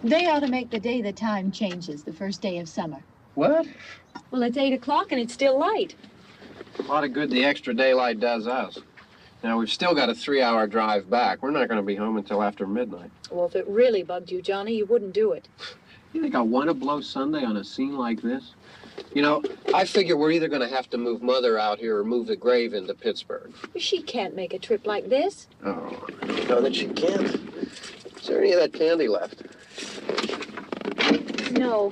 They ought to make the day the time changes, the first day of summer. What? Well, it's 8 o'clock and it's still light. A lot of good the extra daylight does us. Now, we've still got a 3-hour drive back. We're not going to be home until after midnight. Well, if it really bugged you, Johnny, you wouldn't do it. You think I want to blow Sunday on a scene like this? You know, I figure we're either going to have to move Mother out here or move the grave into Pittsburgh. She can't make a trip like this. Oh, I don't know that she can't. Is there any of that candy left? No.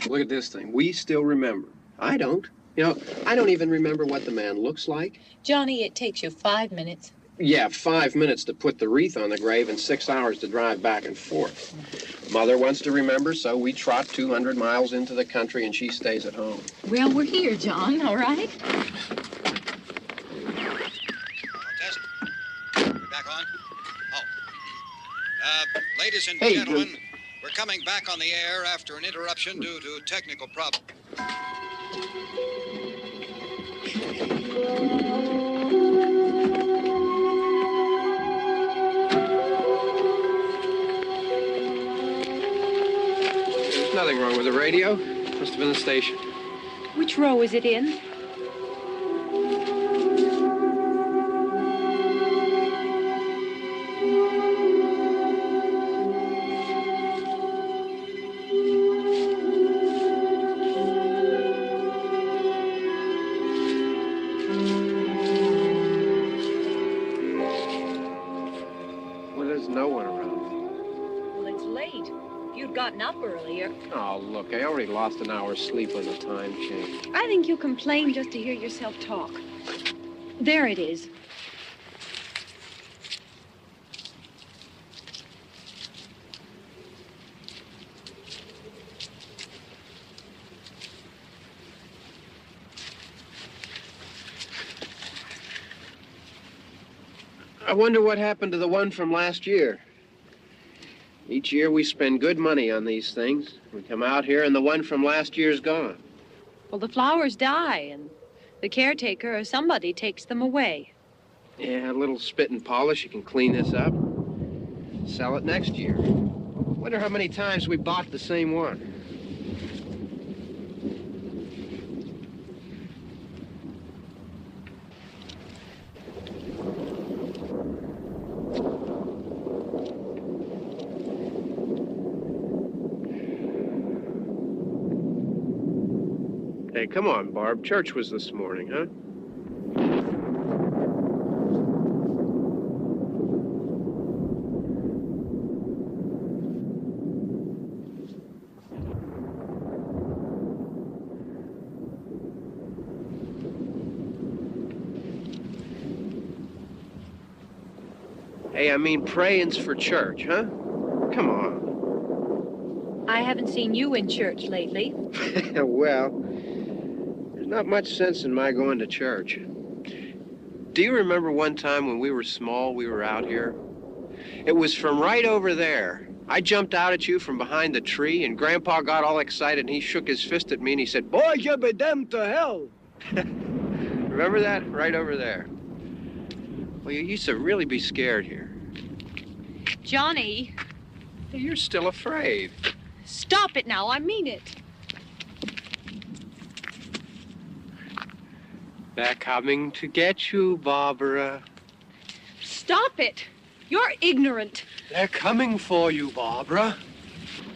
Look at this thing. We still remember. I don't. You know, I don't even remember what the man looks like. Johnny, it takes you 5 minutes. Yeah, 5 minutes to put the wreath on the grave and 6 hours to drive back and forth. Mother wants to remember, so we trot 200 miles into the country and she stays at home. Well, we're here, John, all right? Test. We're back on? Oh. Ladies and gentlemen, we're coming back on the air after an interruption due to technical problems. There's nothing wrong with the radio. Must have been the station. Which row is it in? Up earlier. Oh, look, I already lost an hour's sleep when the time changed. I think you complain just to hear yourself talk. There it is. I wonder what happened to the one from last year. Each year we spend good money on these things. We come out here and the one from last year's gone. Well, the flowers die and the caretaker or somebody takes them away. Yeah, a little spit and polish. You can clean this up. Sell it next year. Wonder how many times we bought the same one. Hey, come on, Barb. Church was this morning, huh? Hey, I mean, praying's for church, huh? Come on. I haven't seen you in church lately. Well, there's not much sense in my going to church. Do you remember one time when we were small, we were out here? It was from right over there. I jumped out at you from behind the tree, and Grandpa got all excited, and he shook his fist at me, and he said, "Boy, you be damned to hell." Remember that? Right over there. Well, you used to really be scared here. Johnny, You're still afraid. stop it now. I mean it. They're coming to get you, Barbara. Stop it. You're ignorant. They're coming for you, Barbara.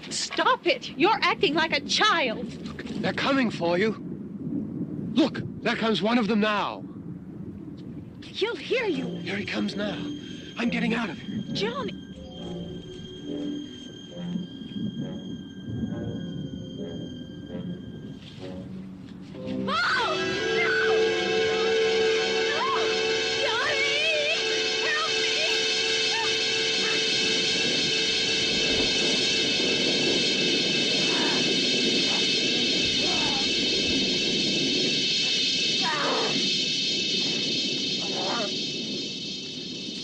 Stop it. You're acting like a child. They're coming for you. Look, there comes one of them now. He'll hear you. Here he comes now. I'm getting out of here. Johnny. Oh! No! No! Johnny!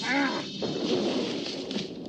Help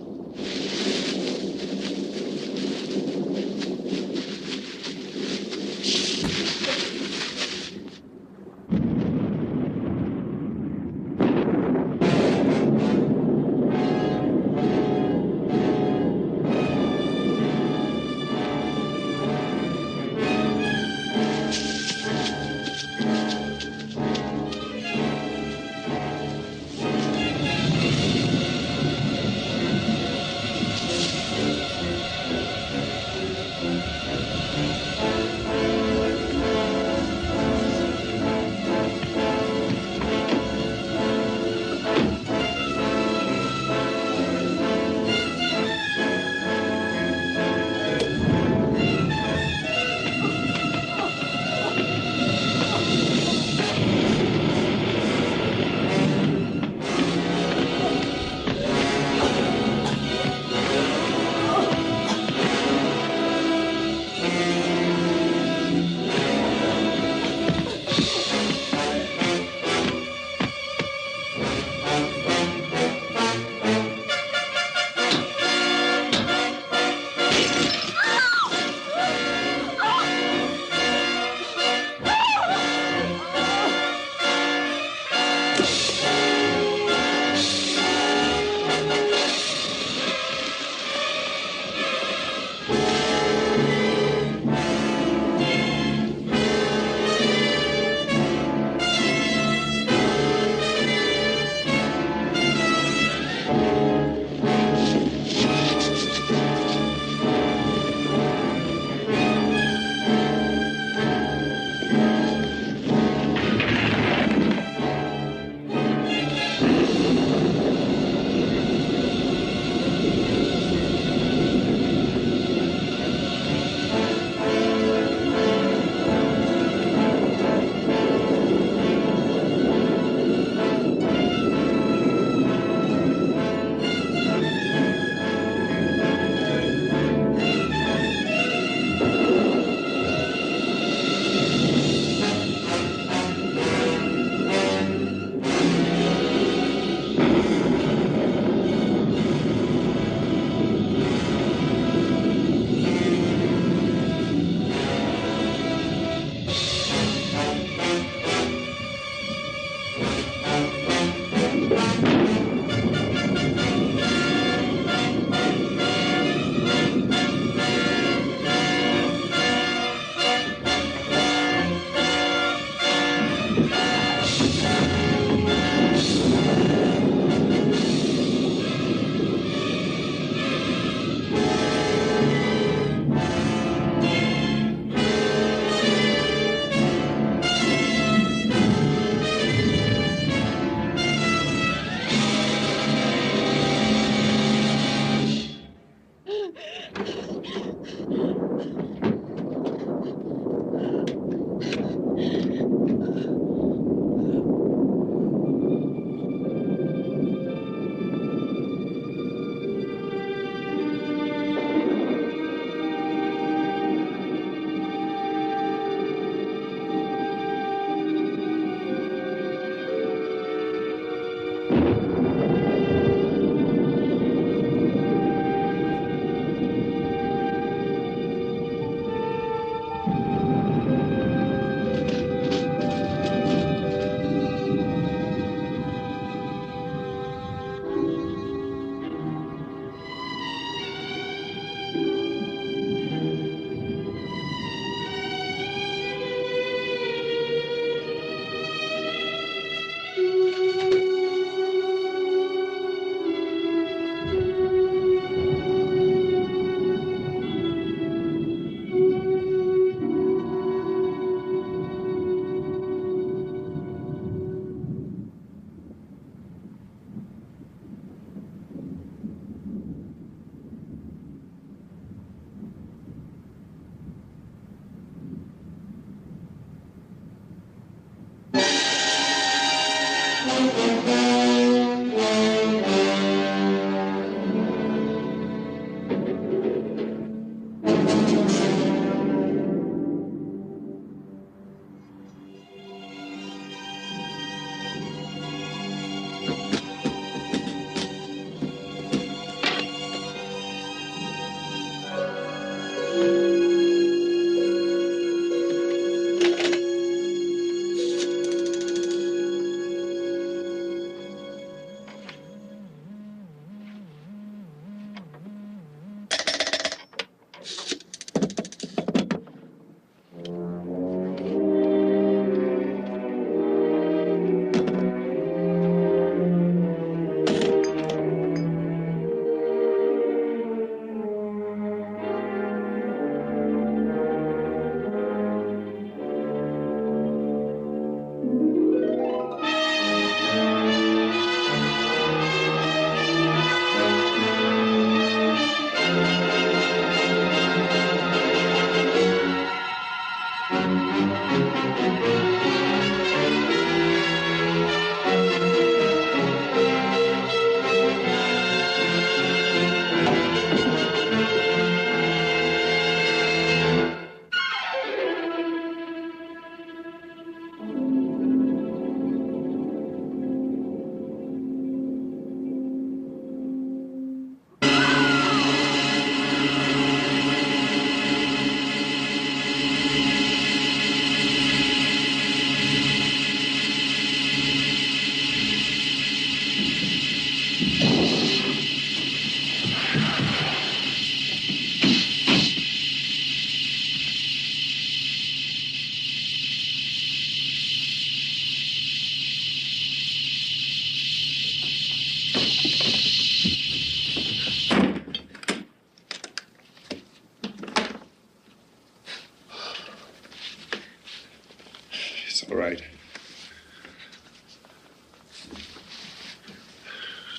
All right.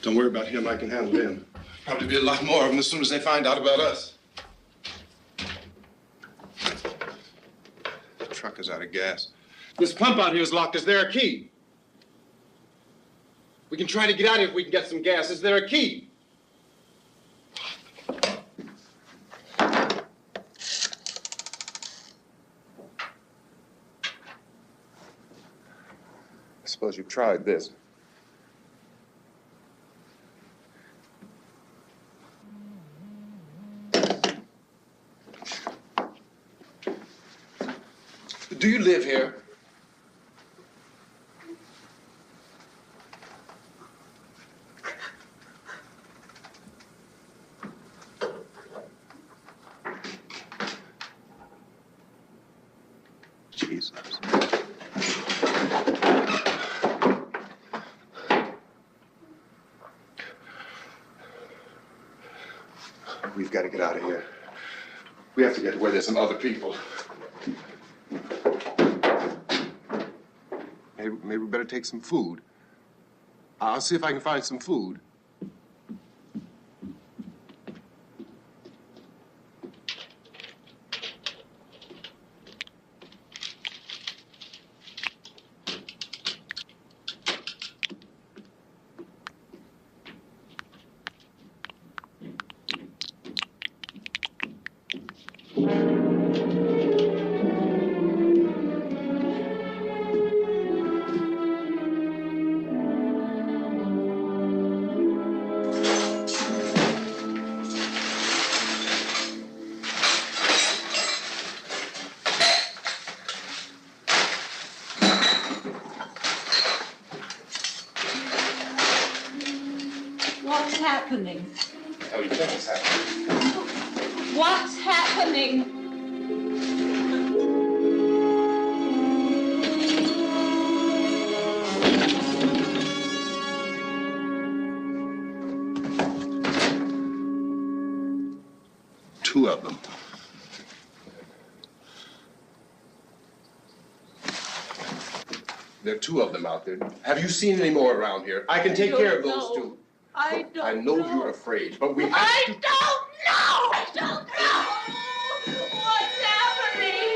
Don't worry about him. I can handle him. Probably be a lot more of them as soon as they find out about us. The truck is out of gas. This pump out here is locked. Is there a key? We can try to get out of here if we can get some gas. Is there a key? I suppose you've tried this. Do you live here? Jesus. We've got to get out of here. We have to get to where there's some other people. Maybe we better take some food. I'll see if I can find some food. What's happening? Oh, you think it's happening? What's happening? Two of them. There are two of them out there. Have you seen any more around here? I can take care of those two. I don't I know you're afraid, but we have to... I don't know! I don't know! What's happening?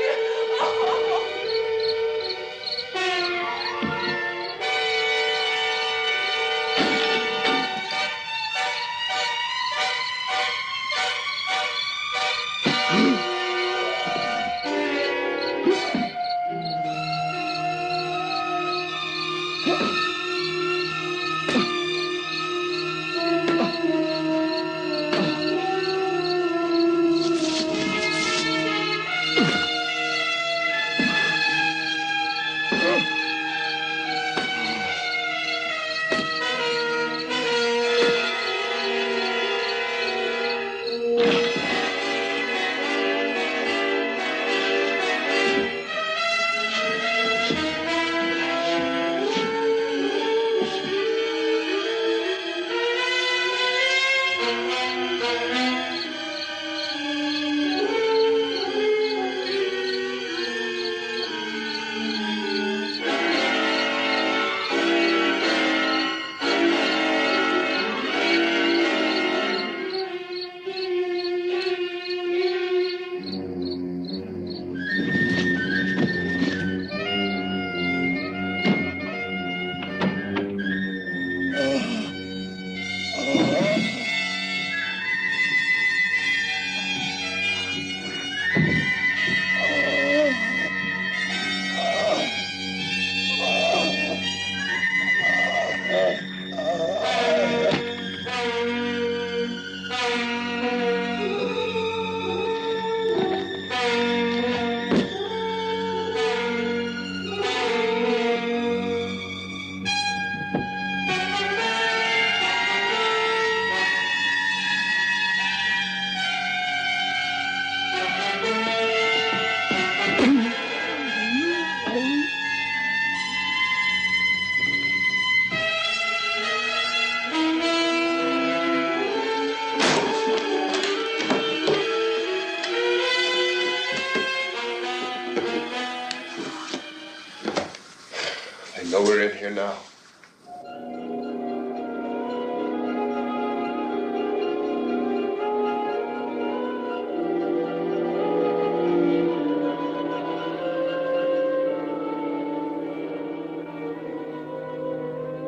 here now.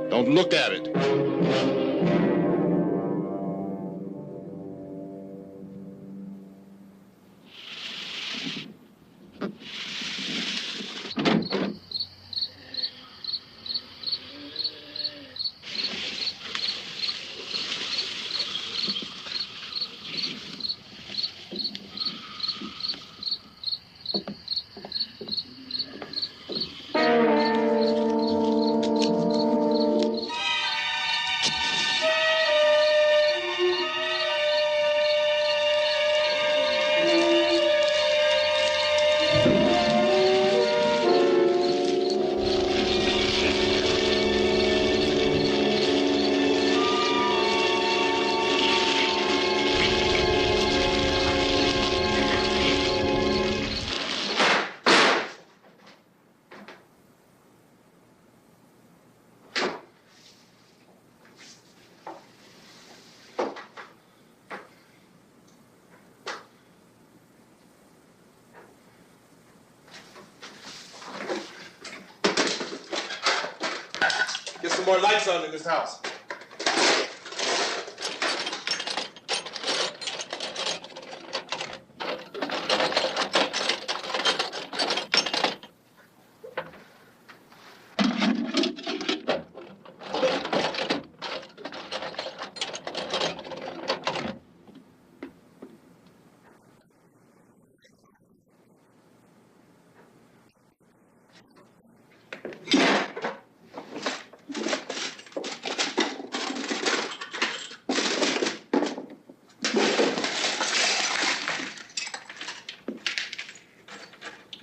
Don't look at it. Get some more lights on in this house.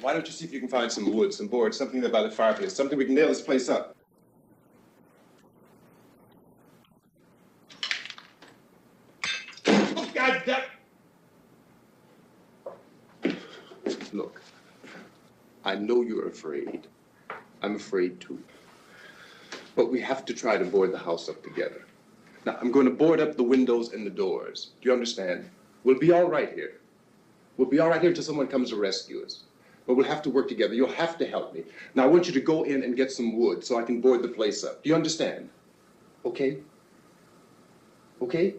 Why don't you see if you can find some wood, some boards, something there by the fireplace, something we can nail this place up. Oh, God damn! Look, I know you're afraid. I'm afraid too. But we have to try to board the house up together. Now, I'm going to board up the windows and the doors. Do you understand? We'll be all right here. We'll be all right here until someone comes to rescue us. But we'll have to work together. You'll have to help me. Now, I want you to go in and get some wood so I can board the place up. Do you understand? Okay? Okay?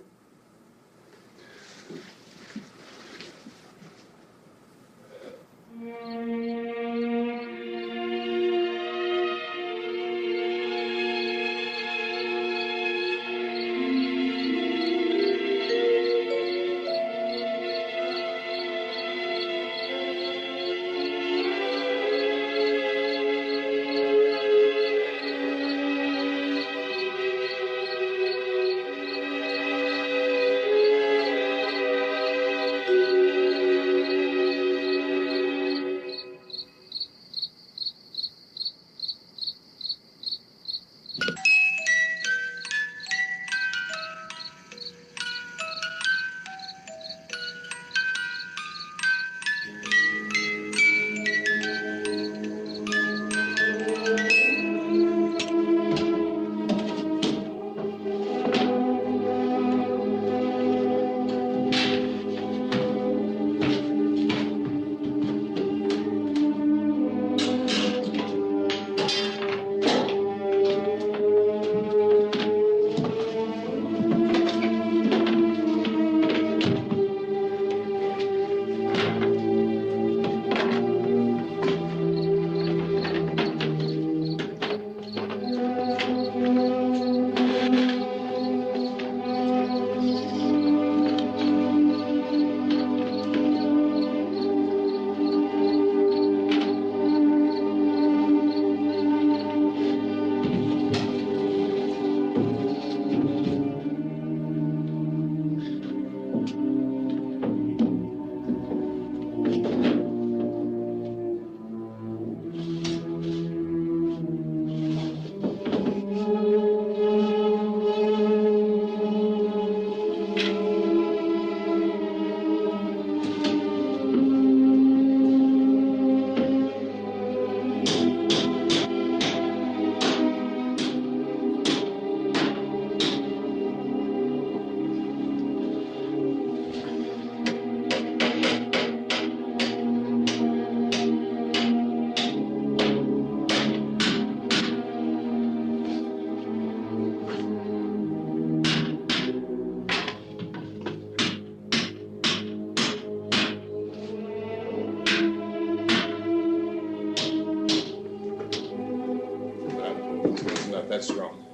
that strong.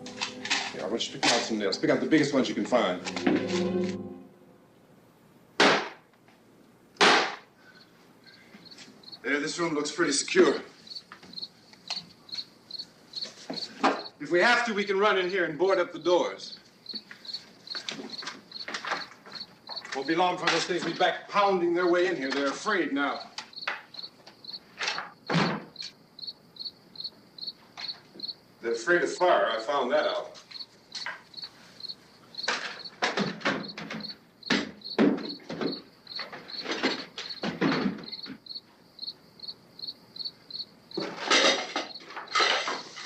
Here, I want you to pick out some nails. Pick out the biggest ones you can find. There, this room looks pretty secure. If we have to, we can run in here and board up the doors. Won't be long for those things to be back pounding their way in here. They're afraid now. They're afraid of fire. I found that out.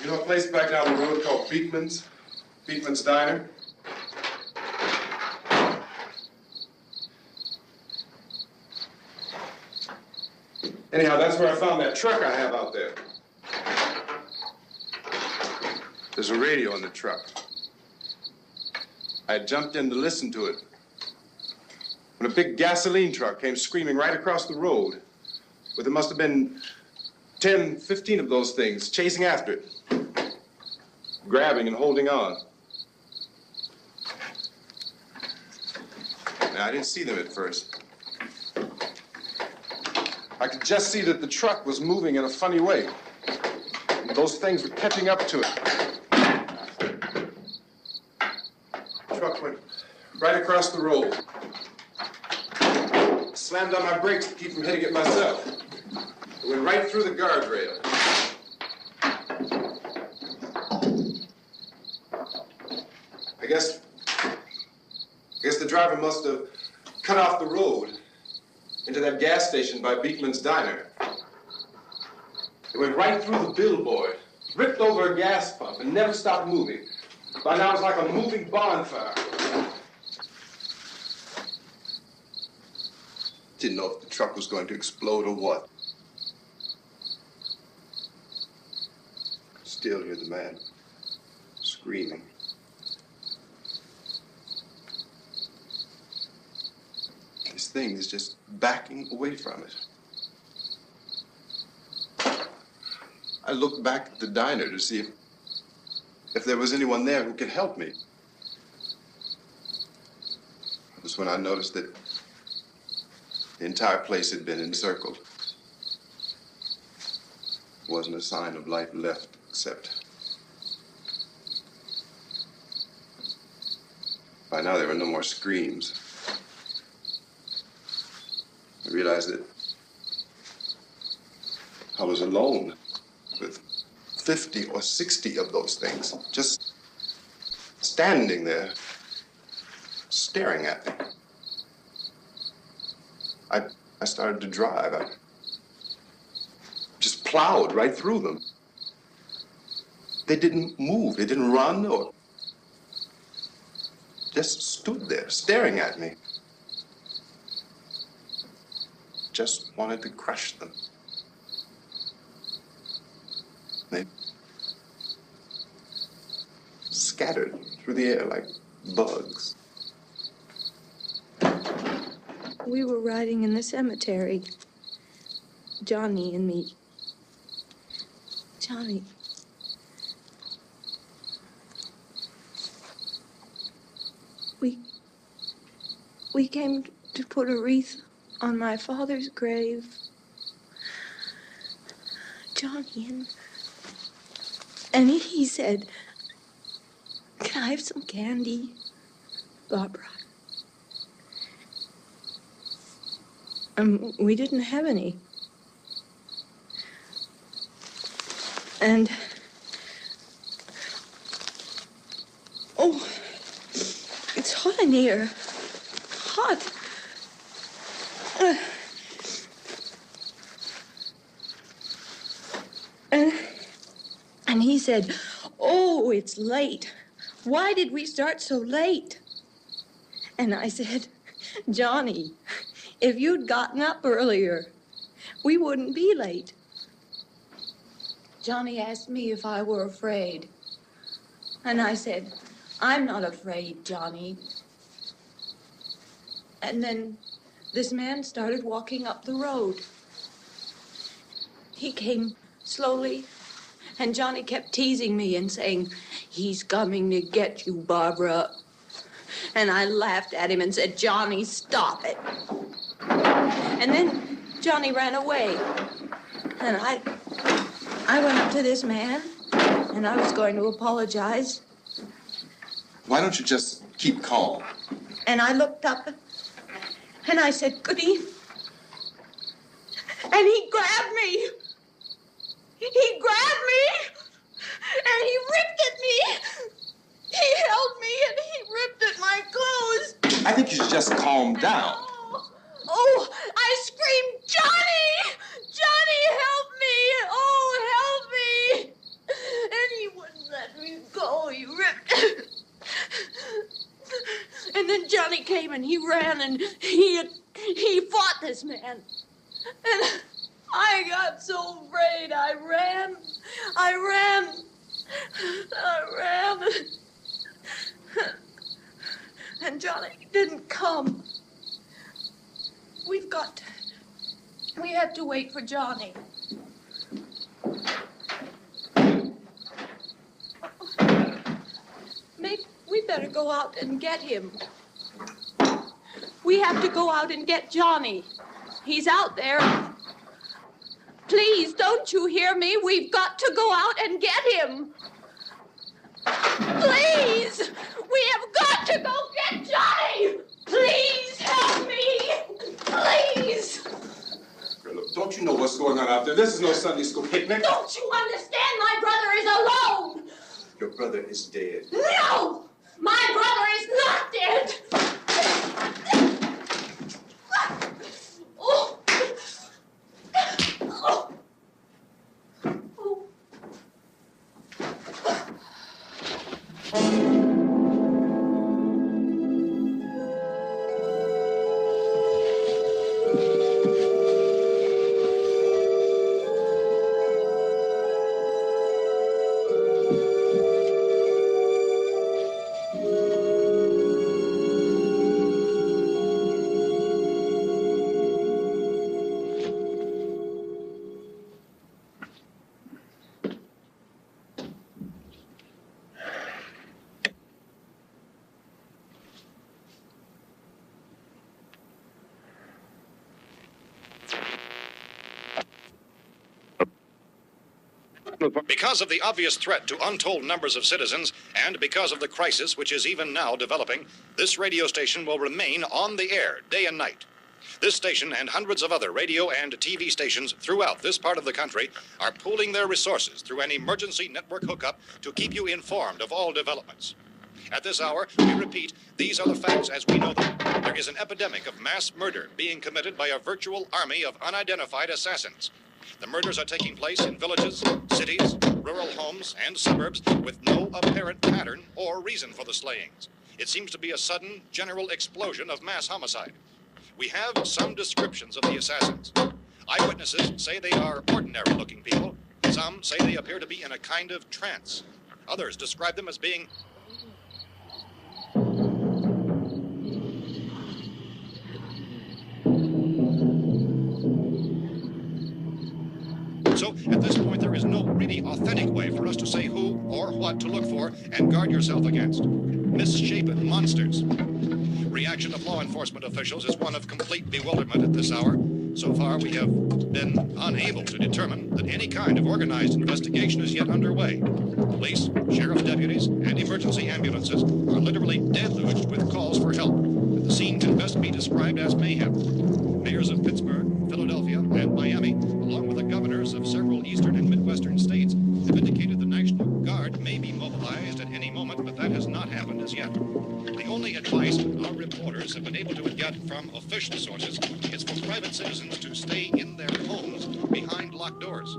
You know a place back down the road called Beekman's? Beekman's Diner? Anyhow, that's where I found that truck I have out there. There's a radio in the truck. I jumped in to listen to it when a big gasoline truck came screaming right across the road with there must have been 10, 15 of those things chasing after it, grabbing and holding on. Now, I didn't see them at first. I could just see that the truck was moving in a funny way. And those things were catching up to it. The truck went right across the road. Slammed on my brakes to keep from hitting it myself. It went right through the guardrail. I guess the driver must have cut off the road into that gas station by Beekman's Diner. It went right through the billboard, ripped over a gas pump, and never stopped moving. By now, it's like a moving bonfire. Didn't know if the truck was going to explode or what. Still hear the man screaming. This thing is just backing away from it. I looked back at the diner to see if there was anyone there who could help me. It was when I noticed that the entire place had been encircled. There wasn't a sign of life left except by now there were no more screams. I realized that I was alone with 50 or 60 of those things, just standing there, staring at me. I started to drive. I just plowed right through them. They didn't move. They didn't run or just stood there, staring at me. Just wanted to crush them. They scattered through the air like bugs. We were riding in the cemetery, Johnny and me. Johnny. We came to put a wreath on my father's grave. Johnny, and he said, "Can I have some candy, Barbara?" We didn't have any. And, oh, it's hot in here. Hot. And he said, "Oh, it's late. Why did we start so late?" And I said, "Johnny, if you'd gotten up earlier, we wouldn't be late." Johnny asked me if I were afraid. And I said, "I'm not afraid, Johnny." And then this man started walking up the road. He came slowly, and Johnny kept teasing me and saying, "He's coming to get you, Barbara." And I laughed at him and said, "Johnny, stop it." And then Johnny ran away. And I went up to this man, and I was going to apologize. Why don't you just keep calm? And I looked up, and I said, "Good evening." And he grabbed me. He grabbed me, and he ripped at me. He held me, and he ripped at my clothes. I think you should just calm down. Oh, I screamed, "Johnny! Johnny, help me! Oh, help me!" And he wouldn't let me go. He ripped. And then Johnny came and he ran and he fought this man. And I got so afraid. I ran. And Johnny didn't come. We have to wait for Johnny. Maybe we better go out and get him. We have to go out and get Johnny. He's out there. Please, don't you hear me? We've got to go out and get him. Please! We have got to go get Johnny! Please help me! Please! Look, don't you know what's going on out there? This is no Sunday school picnic. Don't you understand? My brother is alone! Your brother is dead. No! My brother is not dead! Oh. Oh. Because of the obvious threat to untold numbers of citizens, and because of the crisis which is even now developing, this radio station will remain on the air day and night. This station and hundreds of other radio and TV stations throughout this part of the country are pooling their resources through an emergency network hookup to keep you informed of all developments. At this hour, we repeat, these are the facts as we know them. There is an epidemic of mass murder being committed by a virtual army of unidentified assassins. The murders are taking place in villages, cities, rural homes, and suburbs with no apparent pattern or reason for the slayings. It seems to be a sudden, general explosion of mass homicide. We have some descriptions of the assassins. Eyewitnesses say they are ordinary-looking people. Some say they appear to be in a kind of trance. Others describe them as being So, at this point, there is no really authentic way for us to say who or what to look for and guard yourself against. Misshapen monsters. Reaction of law enforcement officials is one of complete bewilderment at this hour. So far, we have been unable to determine that any kind of organized investigation is yet underway. Police, sheriff's deputies, and emergency ambulances are literally deluged with calls for help. And the scene can best be described as mayhem. Mayors of Pittsburgh, Philadelphia, and Miami, along with the governors of several eastern and midwestern states, have indicated the National Guard may be mobilized at any moment, but that has not happened as yet. The only advice our reporters have been able to get from official sources is for private citizens to stay in their homes behind locked doors.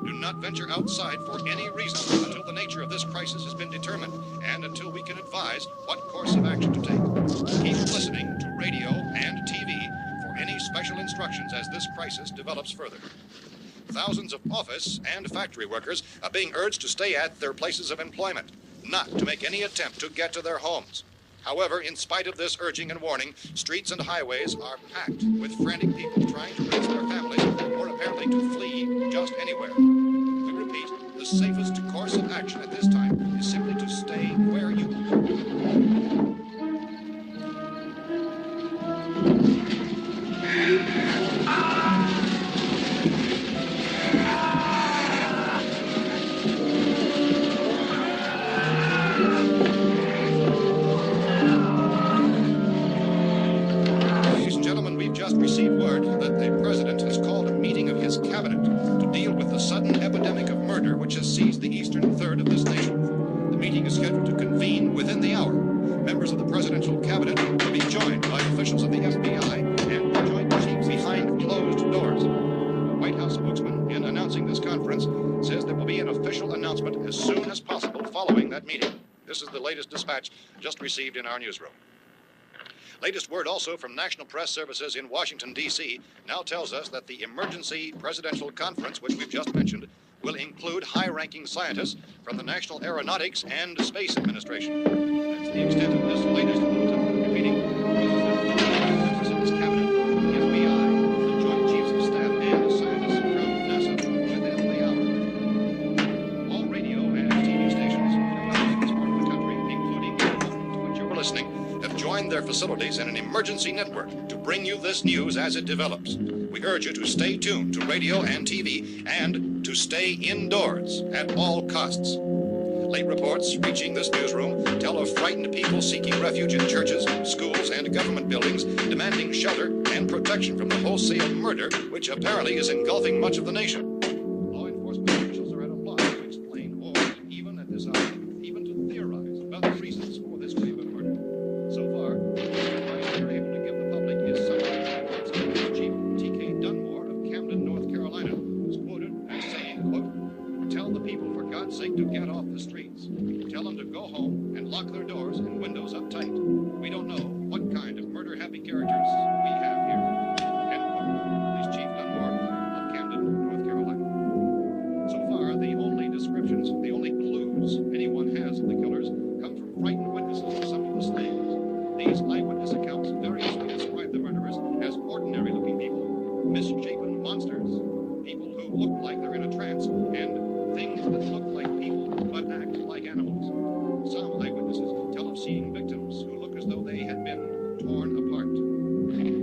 Do not venture outside for any reason until the nature of this crisis has been determined and until we can advise what course of action to take. Keep listening to radio and TV for any special instructions as this crisis develops further. Thousands of office and factory workers are being urged to stay at their places of employment, not to make any attempt to get to their homes. However, in spite of this urging and warning, streets and highways are packed with frantic people trying to raise their families or apparently to flee just anywhere. We repeat, the safest course of action at this time is simply to murder which has seized the eastern third of this nation. The meeting is scheduled to convene within the hour. Members of the presidential cabinet will be joined by officials of the FBI and joint chiefs behind closed doors. The White House spokesman, in announcing this conference, says there will be an official announcement as soon as possible following that meeting. This is the latest dispatch just received in our newsroom. Latest word also from National Press Services in Washington, D.C. now tells us that the emergency presidential conference, which we've just mentioned, will include high-ranking scientists from the National Aeronautics and Space Administration. That's the extent of this latest meeting. Members of this cabinet, the FBI, the Joint Chiefs of Staff, and scientists from NASA within the hour. All radio and TV stations throughout this part of the country, including to which you were listening, have joined their facilities in an emergency network to bring you this news as it develops. We urge you to stay tuned to radio and TV and to stay indoors at all costs. Late reports reaching this newsroom tell of frightened people seeking refuge in churches, schools, and government buildings, demanding shelter and protection from the wholesale murder which apparently is engulfing much of the nation. Law enforcement officials are at a loss to explain or, even at this hour, even to theorize about the reasons for this wave of murder. So far, the advice they're able to give the public is something Chief T.K. Dunmore of Camden, North Carolina, who's quoted as saying, quote, "Tell the people, for God's sake, to get off the streets. Tell them to go home and lock their doors and windows up tight. We don't know what kind of murder-happy characters we have here." End quote. This Chief Dunmore of Camden, North Carolina. So far, the only descriptions, the only clues anyone has of the killers come from frightened witnesses of some of the slayings. These eyewitness accounts variously describe the murderers as ordinary-looking people, misshapen monsters, people who look like they're in a trance, and things that look like people but act like animals. Some eyewitnesses tell of seeing victims who look as though they had been torn apart.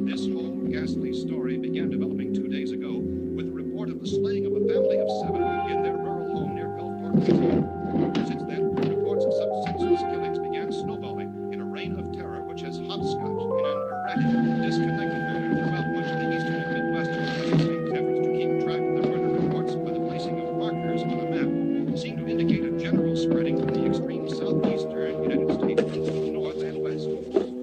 This whole ghastly story began developing 2 days ago with the report of the slaying of a family of 7 in their rural home near Gulfport, Louisiana. Since then, reports of such senseless killings began snowballing in a reign of terror which has hopscotched in an erratic, disconnected manner throughout much of the eastern and midwestern United Efforts to keep track of the murder reports by the placing of markers on a map seem to indicate a general spreading from the extreme southeastern United States to the north and west.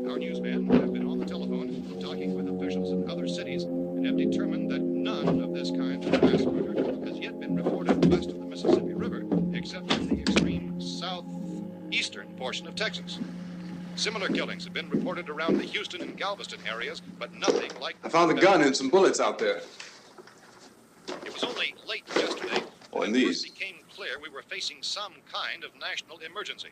Our newsmen have been on the telephone talking with officials in other cities and have determined that none of this kind of mass murder has yet been reported west of the Mississippi River, except in the extreme southeastern portion of Texas. Similar killings have been reported around the Houston and Galveston areas, but nothing like... I found a gun and some bullets out there. It was only late yesterday and it these. first became clear we were facing some kind of national emergency.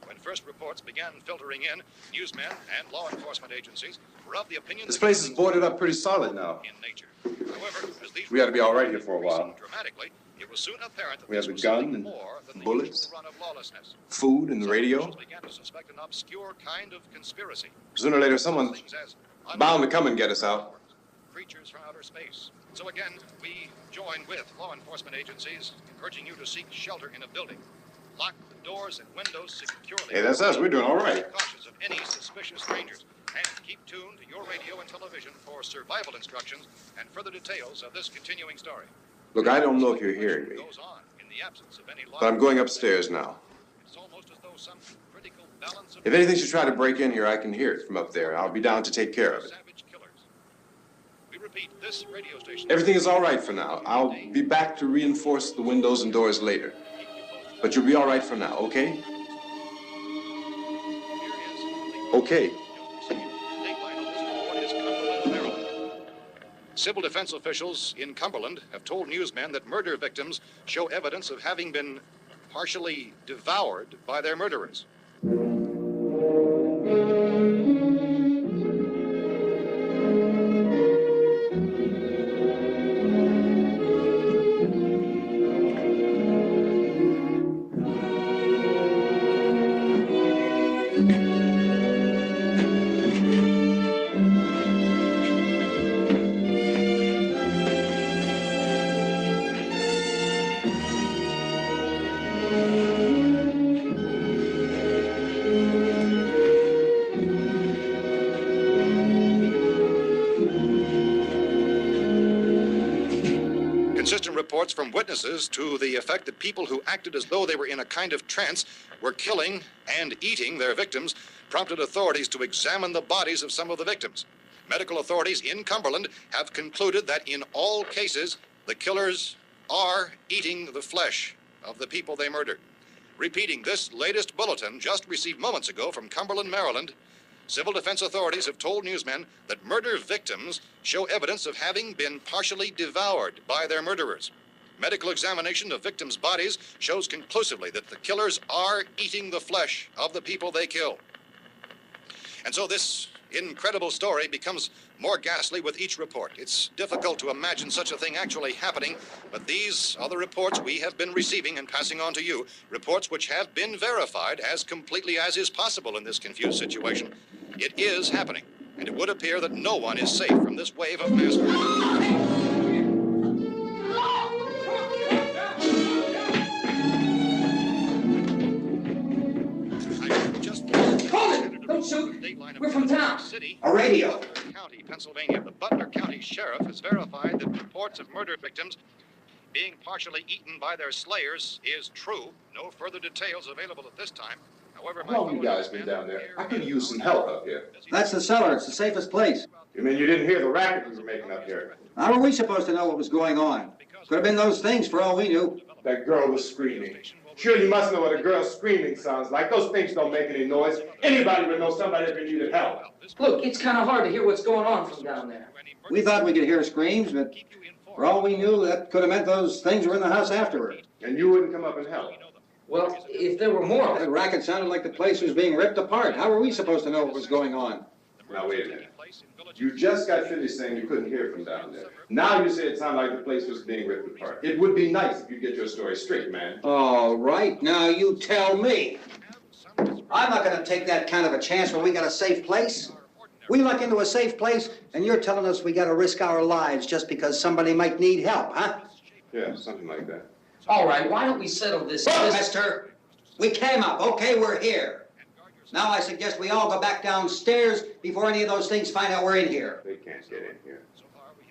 When first reports began filtering in, newsmen and law enforcement agencies were of the opinion This that place is boarded up pretty solid now. in nature. However, as these We ought to be all right here for a while. dramatically, it was soon apparent that We have this the was gun something and more than the bullets, usual run of lawlessness. food and the Some radio. officials began to suspect an obscure kind of conspiracy. Sooner or later, someone's Things as bound to come and get us out. creatures from outer space. So again, we join with law enforcement agencies, urging you to seek shelter in a building. Lock the doors and windows securely. Hey, that's us. We're doing all right. Cautious of any suspicious strangers. And keep tuned to your radio and television for survival instructions and further details of this continuing story. Look, I don't know if you're hearing me, Goes on in the absence of any but I'm going upstairs now. It's almost as though some critical balance of If anything should try to break in here, I can hear it from up there. I'll be down to take care of it. savage killers. We repeat, this radio station. Everything is all right for now. I'll be back to reinforce the windows and doors later. But you'll be all right for now, okay? Okay. Civil defense officials in Cumberland have told newsmen that murder victims show evidence of having been partially devoured by their murderers. Consistent reports from witnesses to the effect that people who acted as though they were in a kind of trance were killing and eating their victims prompted authorities to examine the bodies of some of the victims. Medical authorities in Cumberland have concluded that in all cases, the killers are eating the flesh of the people they murdered. Repeating this latest bulletin just received moments ago from Cumberland, Maryland, civil defense authorities have told newsmen that murder victims show evidence of having been partially devoured by their murderers. Medical examination of victims' bodies shows conclusively that the killers are eating the flesh of the people they kill. And so this incredible story becomes more ghastly with each report. It's difficult to imagine such a thing actually happening, but these are the reports we have been receiving and passing on to you, reports which have been verified as completely as is possible in this confused situation. It is happening, and it would appear that no one is safe from this wave of mass murder. Don't shoot. We're from town. A radio. County, Pennsylvania. The Butler County Sheriff has verified that reports of murder victims being partially eaten by their slayers is true. No further details available at this time. However, how long you guys been down there? I could use some help up here. That's the cellar. It's the safest place. You mean you didn't hear the racket we were making up here? How were we supposed to know what was going on? Could have been those things for all we knew. That girl was screaming. Sure, you must know what a girl screaming sounds like. Those things don't make any noise. Anybody would know somebody if they needed help. Look, it's kind of hard to hear what's going on from down there. We thought we could hear screams, but for all we knew, that could have meant those things were in the house afterward. And you wouldn't come up and help? Well, if there were more... That racket sounded like the place was being ripped apart. How were we supposed to know what was going on? Now, wait a minute. You just got finished saying you couldn't hear from down there. Now you say it sounded like the place was being ripped apart. It would be nice if you get your story straight, man. All right, now you tell me. I'm not going to take that kind of a chance when we got a safe place. We luck into a safe place, and you're telling us we got to risk our lives just because somebody might need help, huh? Yeah, something like that. All right, why don't we settle this? Look, mister, we came up. Okay, we're here. Now I suggest we all go back downstairs before any of those things find out we're in here. They can't get in here.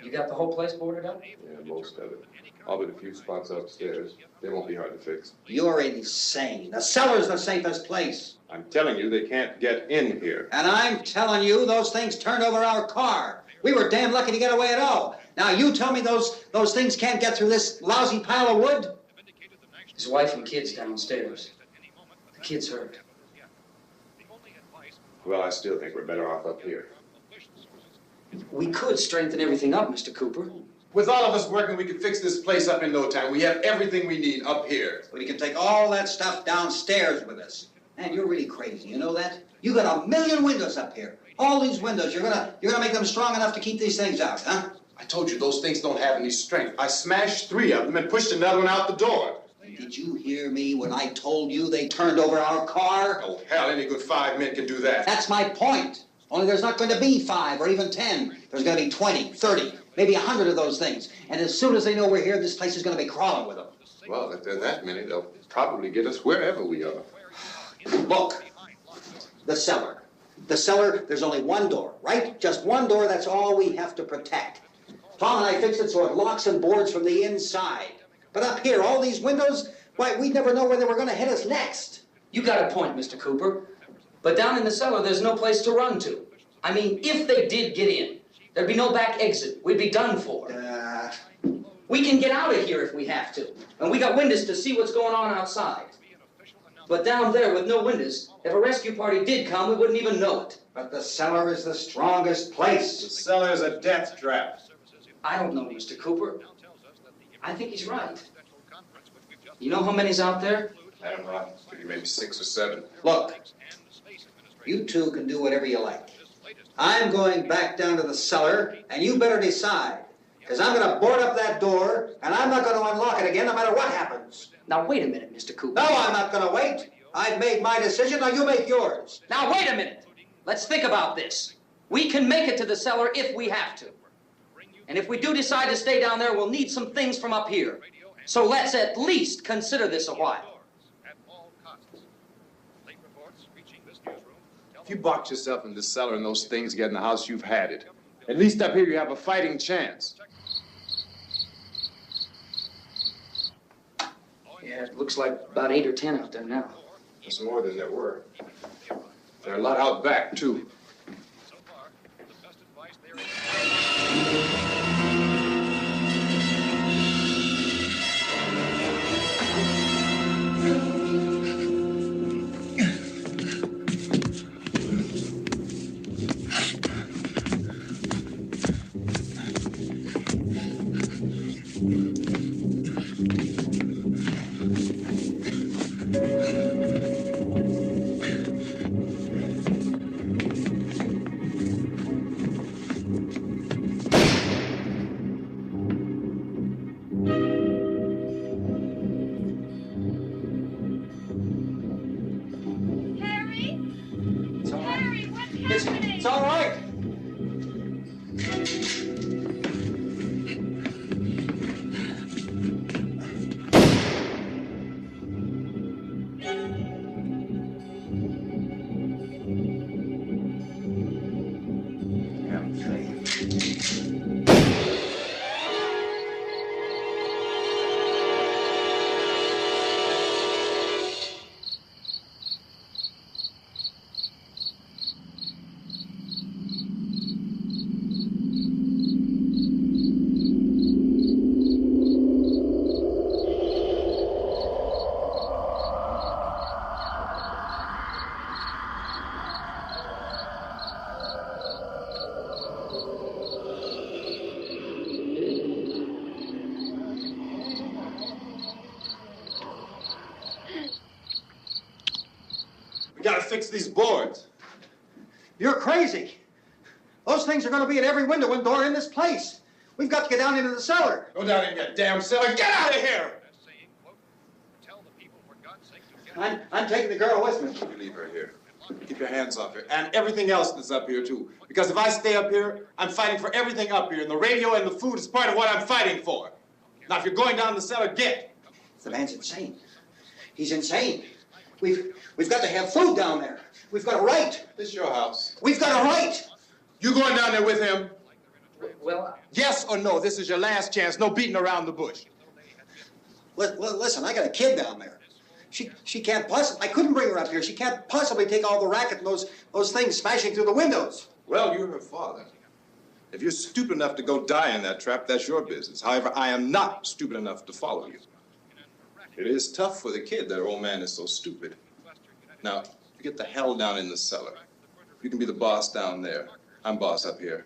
You got the whole place boarded up? Yeah, most of it. All but a few spots upstairs. They won't be hard to fix. You're insane. The cellar's the safest place. I'm telling you, they can't get in here. And I'm telling you, those things turned over our car. We were damn lucky to get away at all. Now you tell me those things can't get through this lousy pile of wood? His wife and kids downstairs. The kid's hurt. Well, I still think we're better off up here. We could strengthen everything up, Mr. Cooper. With all of us working, we could fix this place up in no time. We have everything we need up here. We can take all that stuff downstairs with us. Man, you're really crazy, you know that? You got 1,000,000 windows up here. All these windows, you're gonna make them strong enough to keep these things out, huh? I told you those things don't have any strength. I smashed 3 of them and pushed another one out the door. Did you hear me when I told you they turned over our car? Oh, hell, any good 5 men can do that. That's my point. Only there's not going to be 5 or even 10. There's going to be 20, 30, maybe 100 of those things. And as soon as they know we're here, this place is going to be crawling with them. Well, if there are that many, they'll probably get us wherever we are. Look, the cellar. The cellar, there's only one door, right? Just one door, that's all we have to protect. Tom and I fixed it so it locks and boards from the inside. But up here, all these windows, why, we'd never know where they were going to hit us next. You got a point, Mr. Cooper. But down in the cellar, there's no place to run to. I mean, if they did get in, there'd be no back exit. We'd be done for. We can get out of here if we have to. And we got windows to see what's going on outside. But down there with no windows, if a rescue party did come, we wouldn't even know it. But the cellar is the strongest place. The cellar is a death trap. I don't know, Mr. Cooper. I think he's right. You know how many's out there? I don't know. Maybe 6 or 7. Look, you two can do whatever you like. I'm going back down to the cellar, and you better decide. Because I'm going to board up that door, and I'm not going to unlock it again no matter what happens. Now, wait a minute, Mr. Cooper. No, I'm not going to wait. I've made my decision, now you make yours. Now, wait a minute. Let's think about this. We can make it to the cellar if we have to. And if we do decide to stay down there, we'll need some things from up here. So let's at least consider this a while. If you box yourself in the cellar and those things get in the house, you've had it. At least up here you have a fighting chance. Yeah, it looks like about 8 or 10 out there now. There's more than there were. There are a lot out back, too. So far, the best advice there is. It's all right. We gotta fix these boards. You're crazy. Those things are going to be at every window and door in this place. We've got to get down into the cellar. Go down in your damn cellar. Get out of here! I'm taking the girl with me. You leave her here. Keep your hands off her. And everything else that's up here, too. Because if I stay up here, I'm fighting for everything up here. And the radio and the food is part of what I'm fighting for. Now, if you're going down the cellar, get. The man's insane. He's insane. We've got to have food down there. We've got a right. This is your house. We've got a right. You going down there with him? Well, Yes or no? This is your last chance. No beating around the bush. Listen, I got a kid down there. She can't possibly, I couldn't bring her up here. She can't possibly take all the racket and those things smashing through the windows. Well, you're her father. If you're stupid enough to go die in that trap, that's your business. However, I am not stupid enough to follow you. It is tough for the kid that her old man is so stupid. Now, you get the hell down in the cellar. You can be the boss down there. I'm boss up here.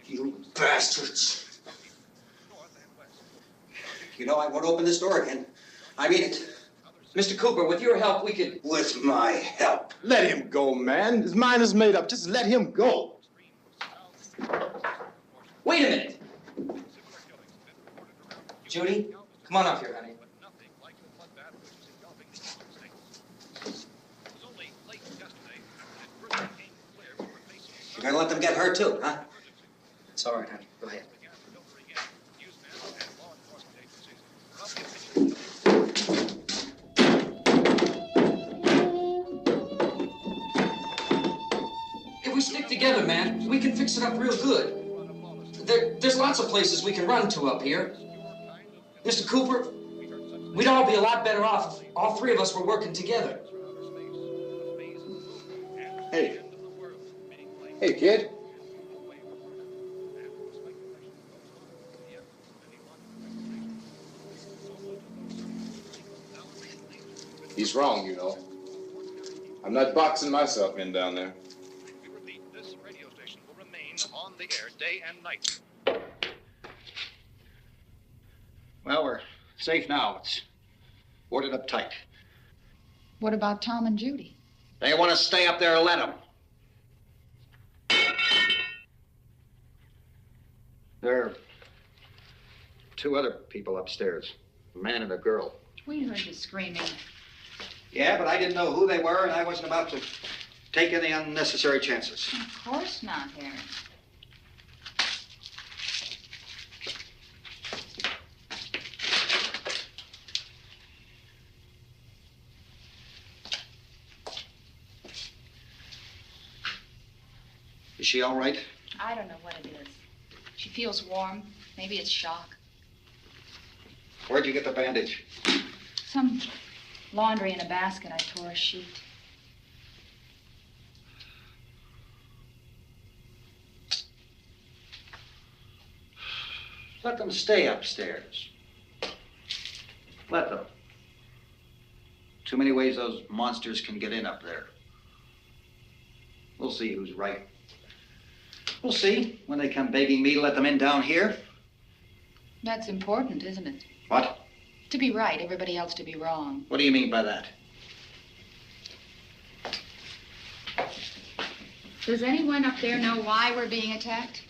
You bastards. You know, I won't open this door again. I mean it. Mr. Cooper, with your help, we could... With my help. Let him go, man. His mind is made up. Just let him go. Wait a minute. Judy, come on up here, honey. You're gonna let them get hurt too, huh? It's all right, honey. Go ahead. If we stick together, man, we can fix it up real good. There's lots of places we can run to up here. Mr. Cooper, we'd all be a lot better off if all three of us were working together. Hey. Hey, kid. He's wrong, you know. I'm not boxing myself in down there. We repeat, this radio station will remain on the air day and night. Well, we're safe now. It's boarded up tight. What about Tom and Judy? They want to stay up there, let them. There are two other people upstairs, a man and a girl. We heard you screaming. Yeah, but I didn't know who they were, and I wasn't about to take any unnecessary chances. Of course not, Harry. Is she all right? I don't know what it is. She feels warm. Maybe it's shock. Where'd you get the bandage? Some laundry in a basket. I tore a sheet. Let them stay upstairs. Let them. Too many ways those monsters can get in up there. We'll see who's right. We'll see when they come begging me to let them in down here. That's important, isn't it? What? To be right, everybody else to be wrong. What do you mean by that? Does anyone up there know why we're being attacked?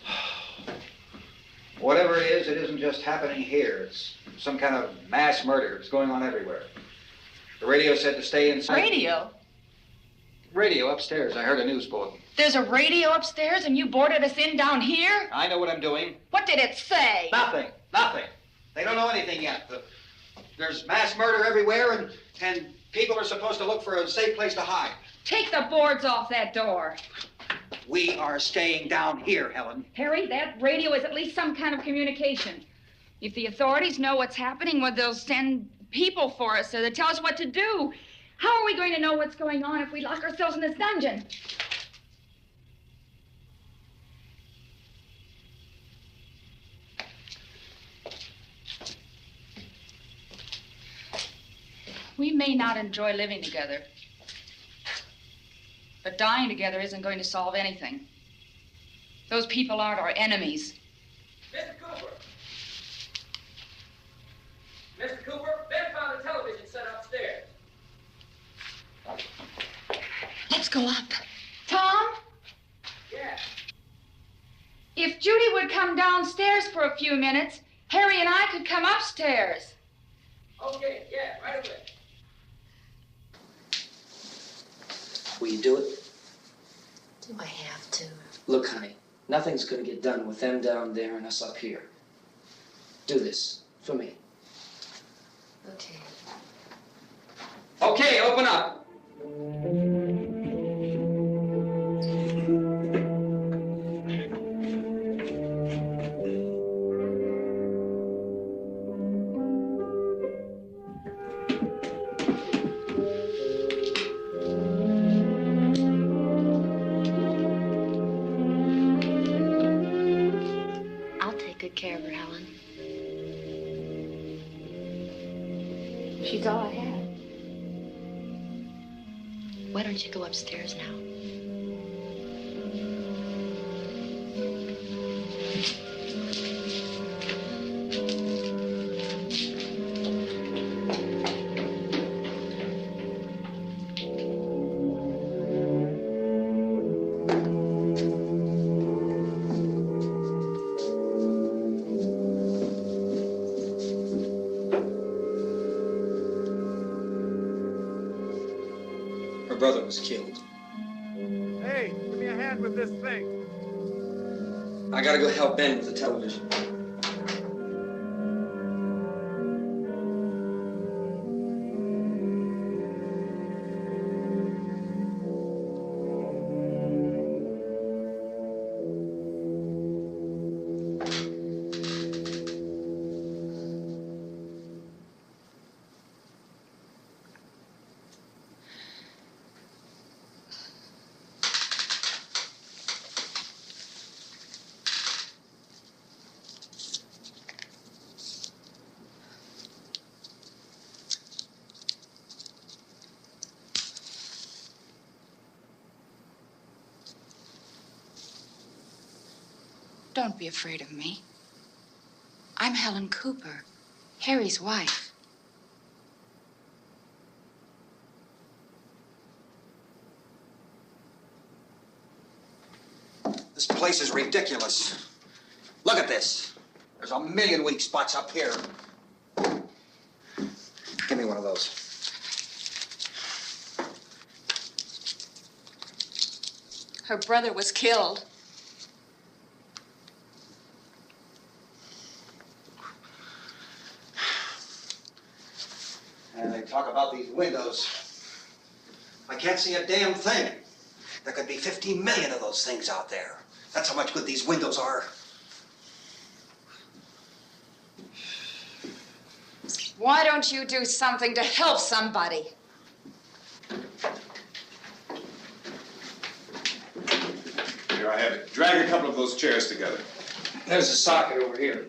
Whatever it isn't just happening here. It's some kind of mass murder. It's going on everywhere. The radio said to stay inside. Radio? Radio upstairs. I heard a news bulletin. There's a radio upstairs and you boarded us in down here? I know what I'm doing. What did it say? Nothing. Nothing. They don't know anything yet. There's mass murder everywhere, and people are supposed to look for a safe place to hide. Take the boards off that door. We are staying down here, Helen. Harry, that radio is at least some kind of communication. If the authorities know what's happening, well, they'll send people for us so they tell us what to do. How are we going to know what's going on if we lock ourselves in this dungeon? We may not enjoy living together, but dying together isn't going to solve anything. Those people aren't our enemies. Mr. Cooper! Mr. Cooper, Ben found a television set upstairs. Let's go up. Tom? Yeah. If Judy would come downstairs for a few minutes, Harry and I could come upstairs. Okay, yeah, right away. Will you do it? Do I have to? Look, honey, nothing's gonna get done with them down there and us up here. Do this for me. Okay. Okay, open up. I'll take good care of her, Helen. She's all I have. Why don't you go upstairs now? Her brother was killed. Hey, give me a hand with this thing. I gotta go help Ben with the television. Don't be afraid of me. I'm Helen Cooper, Harry's wife. This place is ridiculous. Look at this. There's a million weak spots up here. Give me one of those. Her brother was killed. And they talk about these windows. I can't see a damn thing. There could be 15 million of those things out there. That's how much good these windows are. Why don't you do something to help somebody? Here I have it. Drag a couple of those chairs together. There's a socket over here.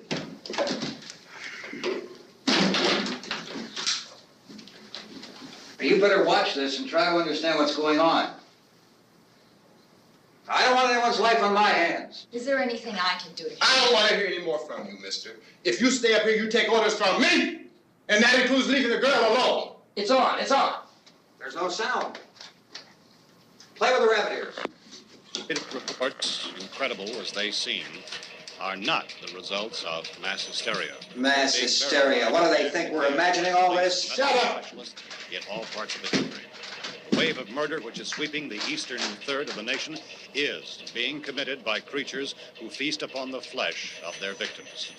You better watch this and try to understand what's going on. I don't want anyone's life on my hands. Is there anything I can do to help? I don't want to hear any more from you, mister. If you stay up here, you take orders from me. And that includes leaving the girl alone. It's on, it's on. There's no sound. Play with the rabbit ears. Reports, incredible as they seem, are not the results of mass hysteria. Mass hysteria. What do they think? We're imagining all this? Shut up! In all parts of the country. The wave of murder which is sweeping the eastern third of the nation is being committed by creatures who feast upon the flesh of their victims.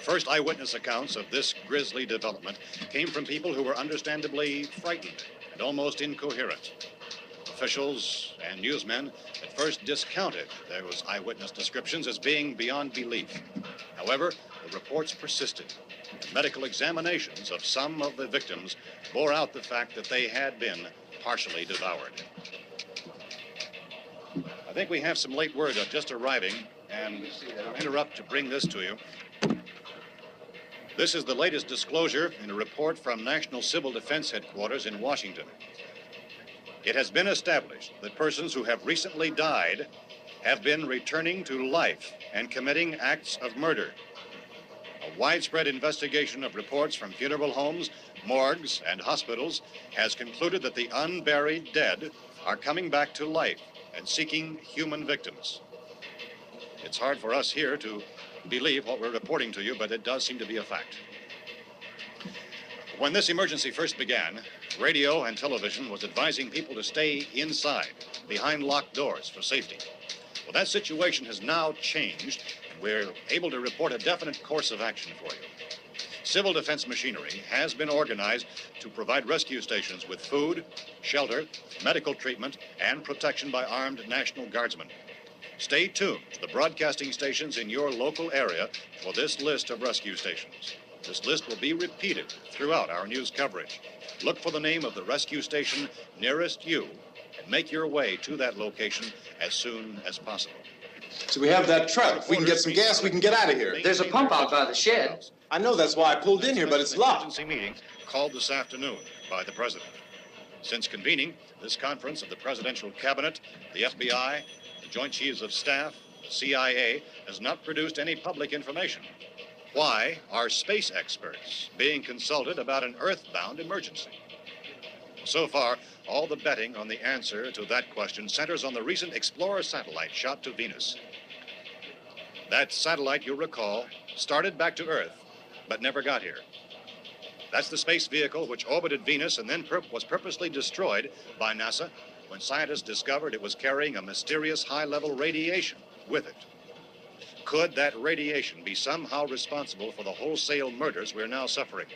First eyewitness accounts of this grisly development came from people who were understandably frightened and almost incoherent. Officials and newsmen at first discounted those eyewitness descriptions as being beyond belief. However, the reports persisted. And medical examinations of some of the victims bore out the fact that they had been partially devoured. I think we have some late word just arriving, and I'll interrupt to bring this to you. This is the latest disclosure in a report from National Civil Defense Headquarters in Washington. It has been established that persons who have recently died have been returning to life and committing acts of murder. A widespread investigation of reports from funeral homes, morgues, and hospitals has concluded that the unburied dead are coming back to life and seeking human victims. It's hard for us here to believe what we're reporting to you, but it does seem to be a fact. When this emergency first began, radio and television was advising people to stay inside, behind locked doors for safety. Well, that situation has now changed, and we're able to report a definite course of action for you. Civil defense machinery has been organized to provide rescue stations with food, shelter, medical treatment, and protection by armed National Guardsmen. Stay tuned to the broadcasting stations in your local area for this list of rescue stations. This list will be repeated throughout our news coverage. Look for the name of the rescue station nearest you and make your way to that location as soon as possible. So we have that truck. If we can get some gas, we can get out of here. There's a pump out by the shed. I know, that's why I pulled in here, but it's locked. Emergency meeting called this afternoon by the president. Since convening this conference of the presidential cabinet, the FBI, the Joint Chiefs of Staff, the CIA has not produced any public information. Why are space experts being consulted about an earthbound emergency? So far, all the betting on the answer to that question centers on the recent Explorer satellite shot to Venus. That satellite, you'll recall, started back to Earth, but never got here. That's the space vehicle which orbited Venus and then was purposely destroyed by NASA when scientists discovered it was carrying a mysterious high-level radiation with it. Could that radiation be somehow responsible for the wholesale murders we're now suffering?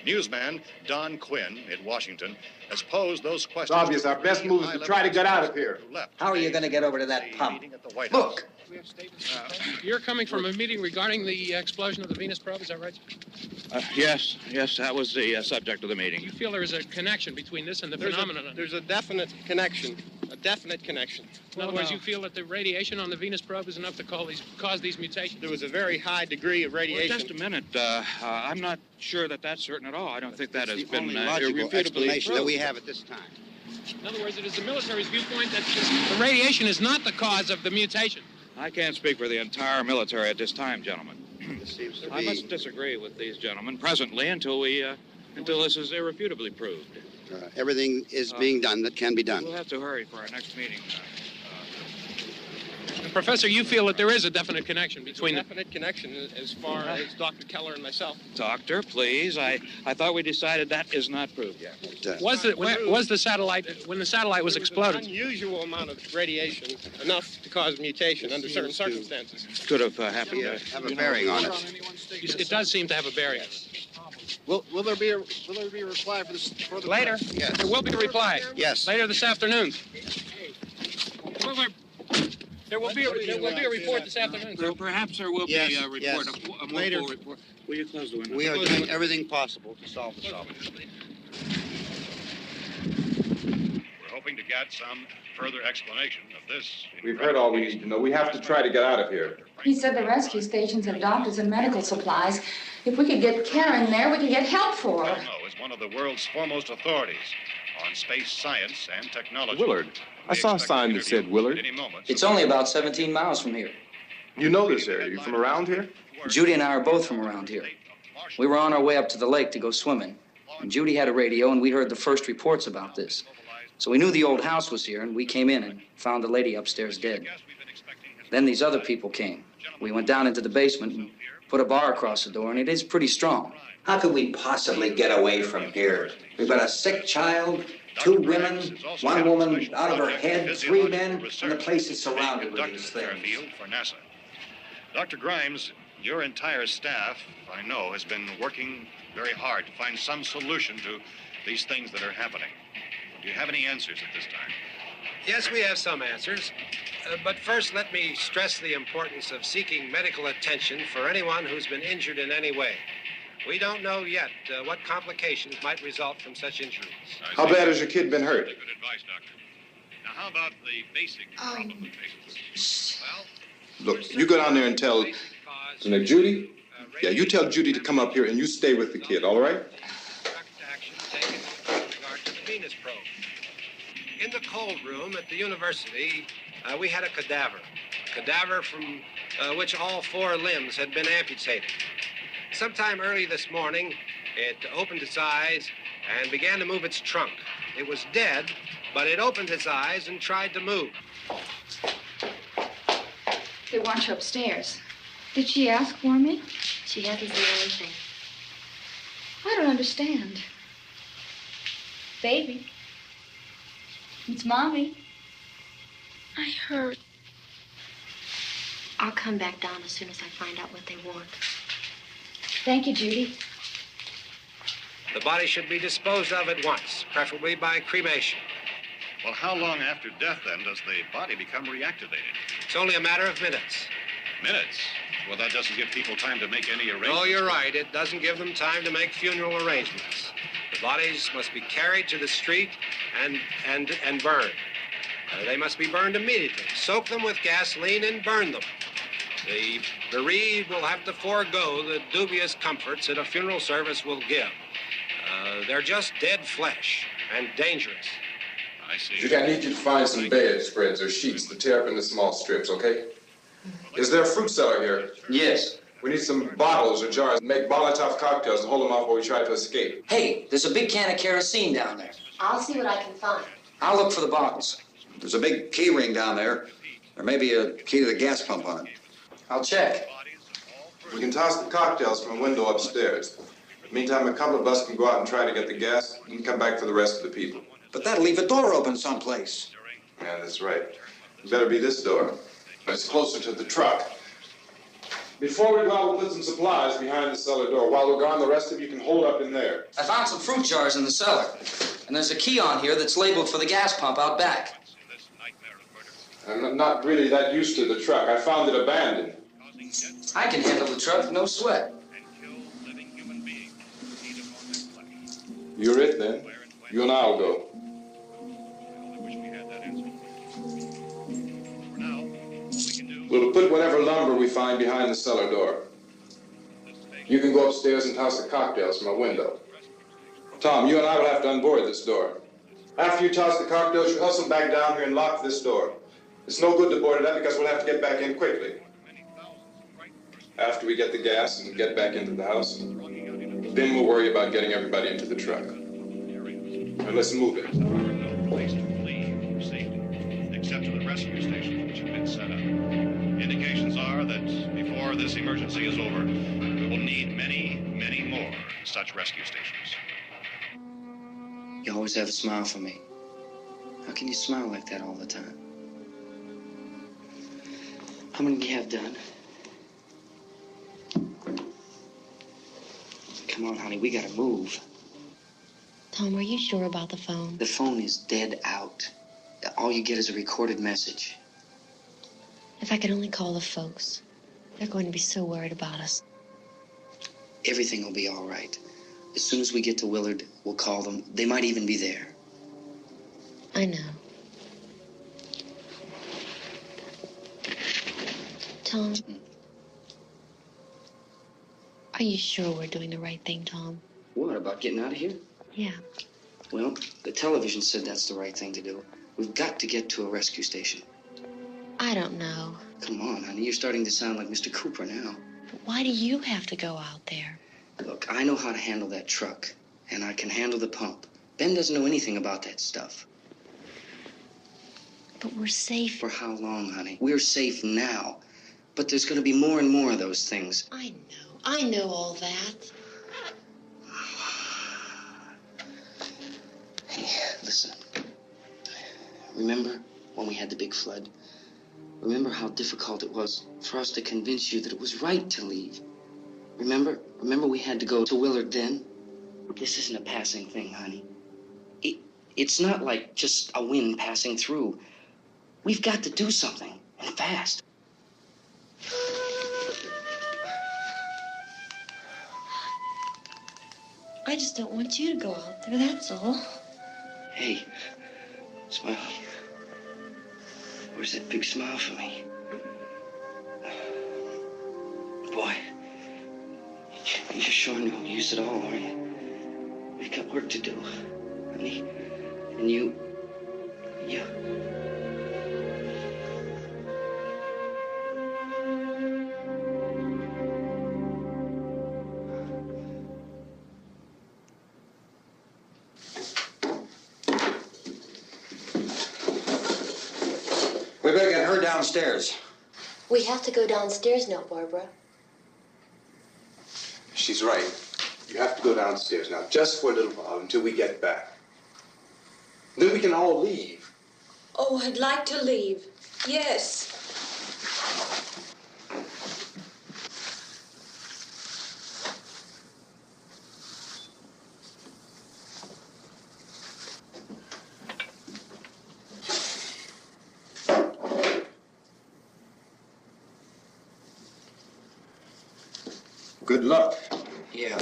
Newsman Don Quinn in Washington has posed those questions. It's obvious our best move is to try to get out of here. How are you going to get over to that pump? Look! You're coming from a meeting regarding the explosion of the Venus probe, is that right? Yes, that was the subject of the meeting. You feel there is a connection between this and the phenomenon? There's a definite connection. In other words, you feel that the radiation on the Venus probe is enough to cause these mutations? There was a very high degree of radiation. Well, just a minute. I'm not sure that that's certain at all. I don't think that has been logical irrefutably explanation that proved. we have at this time. In other words, it is the military's viewpoint that the radiation is not the cause of the mutation. I can't speak for the entire military at this time, gentlemen. This seems to I be... must disagree with these gentlemen presently until this is irrefutably proved. everything is being done that can be done. We'll have to hurry for our next meeting. Professor, you feel that there is a definite connection between a definite connection as far as Dr. Keller and myself. Doctor, please. I thought we decided that is not proved yet. Was the satellite, when the satellite was exploded? An unusual amount of radiation, enough to cause mutation under certain circumstances. Could have happened. Have a bearing on it. It does seem to have a bearing. Will there be a reply for this? Later? Yes. There will be a reply. Yes. Later this afternoon. There will be a report this afternoon. Perhaps there will be a report, a more full report. Will you close the window? We are doing everything possible to solve the problem. We're hoping to get some further explanation of this. We've heard all we need to know. We have to try to get out of here. He said the rescue stations have doctors and medical supplies. If we could get Karen there, we could get help for her. Romero is one of the world's foremost authorities on space science and technology. Willard. I saw a sign that said Willard. It's only about 17 miles from here. You know this area. You from around here? Judy and I are both from around here. We were on our way up to the lake to go swimming, and Judy had a radio, and we heard the first reports about this. So we knew the old house was here, and we came in and found the lady upstairs dead. Then these other people came. We went down into the basement and put a bar across the door, and it is pretty strong. How could we possibly get away from here? We've got a sick child, 2 women, 1 woman out of her head, 3 men, and the place is surrounded with these things. For NASA. Dr. Grimes, your entire staff, I know, has been working very hard to find some solution to these things that are happening. Do you have any answers at this time? Yes, we have some answers. But first, let me stress the importance of seeking medical attention for anyone who's been injured in any way. We don't know yet what complications might result from such injuries. How bad has your kid been hurt? Good advice, Doctor. Now, how about the basic problem of patients? Well, Look, you go down there and tell... Now, Judy? Yeah, you tell Judy to come up here and you stay with the kid, all right? Action taken with regard to the Venus probe. In the cold room at the university, we had a cadaver from which all 4 limbs had been amputated. Sometime early this morning, it opened its eyes and began to move its trunk. It was dead, but it opened its eyes and tried to move. They want you upstairs. Did she ask for me? She hasn't seen anything. I don't understand. Baby. It's Mommy. I heard. I'll come back down as soon as I find out what they want. Thank you, Judy. The body should be disposed of at once, preferably by cremation. Well, how long after death, then, does the body become reactivated? It's only a matter of minutes. Minutes? Well, that doesn't give people time to make any arrangements. No, you're right. It doesn't give them time to make funeral arrangements. The bodies must be carried to the street and burned. They must be burned immediately. Soak them with gasoline and burn them. The bereaved will have to forego the dubious comforts that a funeral service will give. They're just dead flesh and dangerous. I see. Judy, I need you to find some bedspreads or sheets to tear up into small strips, okay? Is there a fruit cellar here? Yes. We need some bottles or jars. Make Molotov cocktails and hold them off while we try to escape. Hey, there's a big can of kerosene down there. I'll see what I can find. I'll look for the bottles. There's a big key ring down there. There may be a key to the gas pump on it. I'll check. We can toss the cocktails from a window upstairs. Meantime, a couple of us can go out and try to get the gas and come back for the rest of the people. But that'll leave a door open someplace. Yeah, that's right. It better be this door. It's closer to the truck. Before we go out, we'll put some supplies behind the cellar door. While we're gone, the rest of you can hold up in there. I found some fruit jars in the cellar. And there's a key on here that's labeled for the gas pump out back. I'm not really that used to the truck. I found it abandoned. I can handle the truck, no sweat. You're it, then. You and I'll go. We'll put whatever lumber we find behind the cellar door. You can go upstairs and toss the cocktails from a window. Tom, you and I will have to unboard this door. After you toss the cocktails, you hustle back down here and lock this door. It's no good to board it up because we'll have to get back in quickly. After we get the gas and get back into the house, then we'll worry about getting everybody into the truck. Now let's move it. No place to flee for safety, except to the rescue stations which have been set up. Indications are that before this emergency is over, we will need many, many more such rescue stations. You always have a smile for me. How can you smile like that all the time? How many do you have done? Come on, honey, we gotta move. Tom, are you sure about the phone? The phone is dead out. All you get is a recorded message. If I could only call the folks. They're going to be so worried about us. Everything will be all right. As soon as we get to Willard, we'll call them. They might even be there. I know. Tom, are you sure we're doing the right thing, Tom? What, about getting out of here? Yeah. Well, the television said that's the right thing to do. We've got to get to a rescue station. I don't know. Come on, honey. You're starting to sound like Mr. Cooper now. But why do you have to go out there? Look, I know how to handle that truck, and I can handle the pump. Ben doesn't know anything about that stuff. But we're safe. For how long, honey? We're safe now. But there's going to be more and more of those things. I know all that. Hey, listen. Remember when we had the big flood? Remember how difficult it was for us to convince you that it was right to leave? Remember we had to go to Willard then? This isn't a passing thing, honey. It's not like just a wind passing through. We've got to do something, and fast. I just don't want you to go out there, that's all. Hey, smile. Where's that big smile for me? Boy, you're sure no use at all, are you? We've got work to do, honey. And you... We better get her downstairs. We have to go downstairs now, Barbara. She's right. You have to go downstairs now, just for a little while, until we get back. Then we can all leave. Oh, I'd like to leave. Yes. Good luck. Yeah.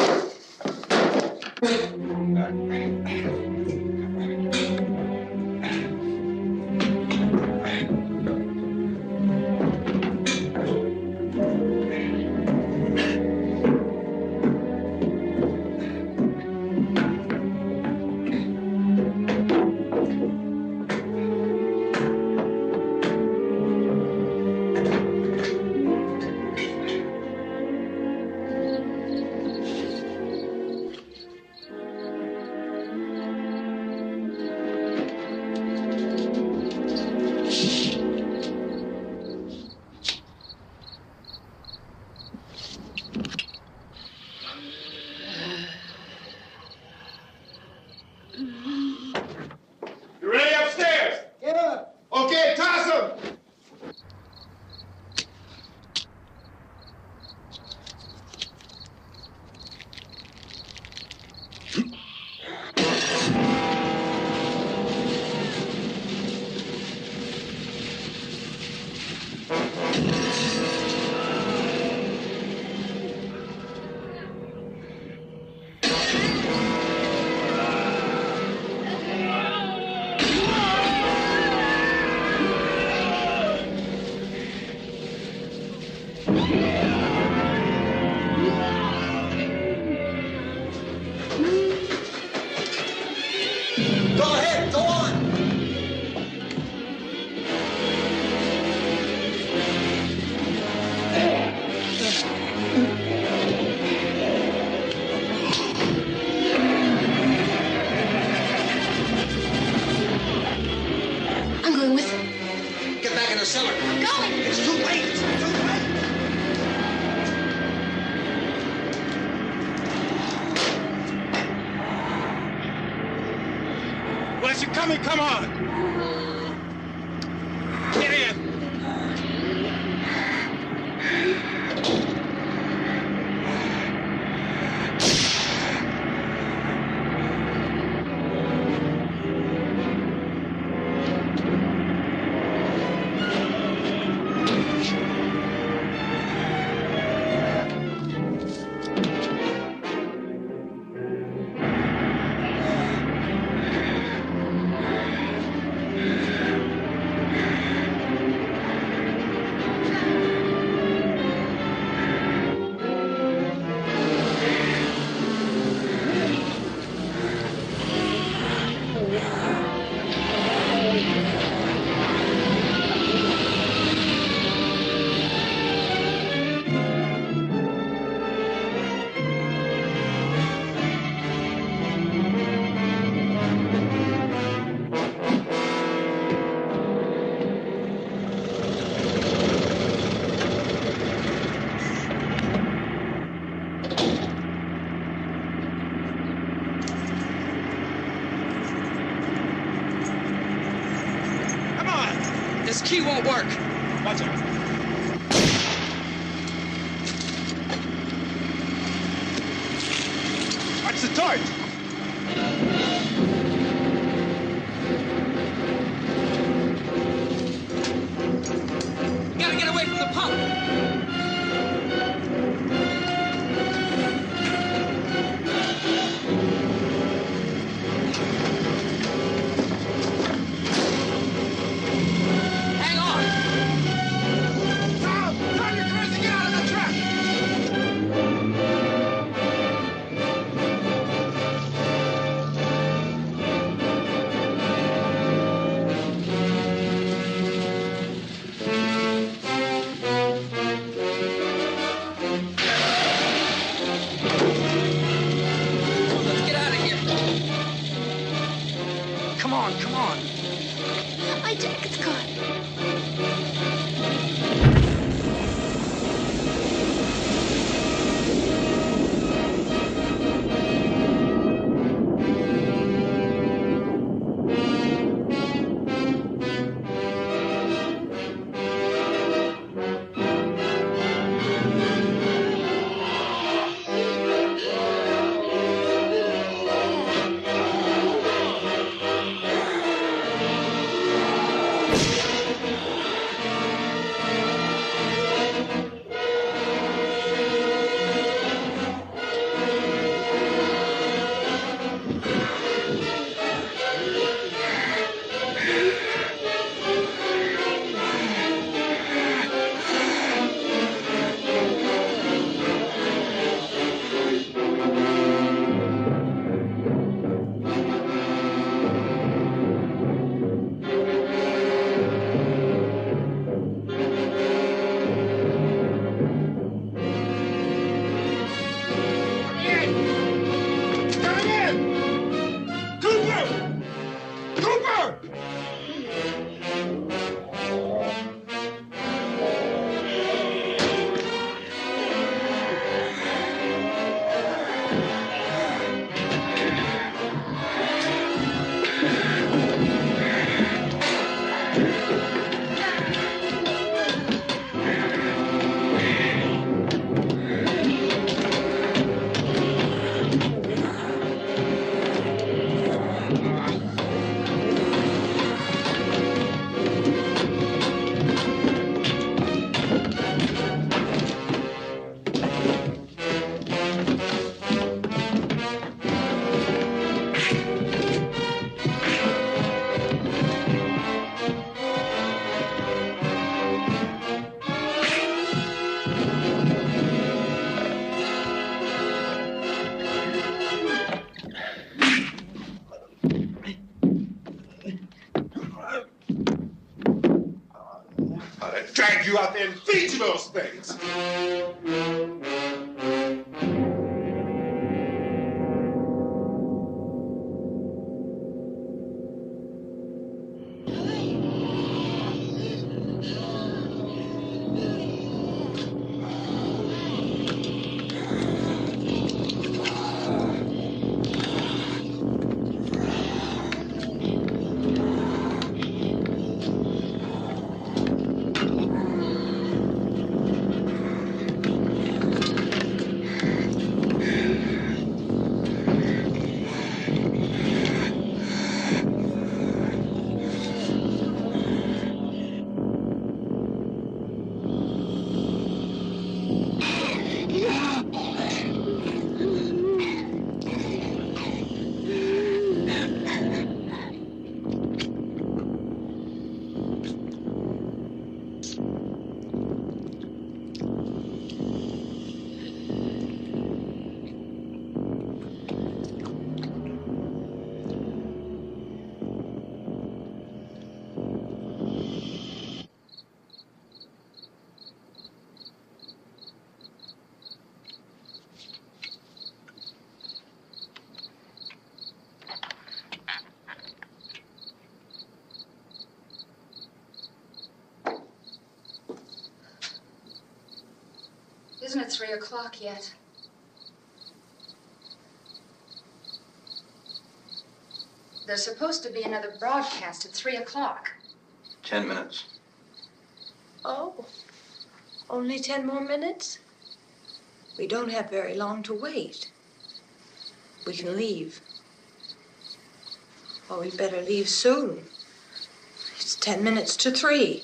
You ready upstairs? Yeah. Okay, toss them. Go ahead, go on. I'm going with him. Get back in the cellar. I'm going. It's too late. It's too late. Unless you're coming, come on. Get in. This key won't work. Watch it. Watch the torch. Gotta get away from the pump. Come on. My jacket's gone. Drag you out there and feed you those things. Isn't it 3 o'clock yet? There's supposed to be another broadcast at 3 o'clock. 10 minutes. Oh, only 10 more minutes? We don't have very long to wait. We can leave. Well, we better leave soon. It's 10 minutes to 3.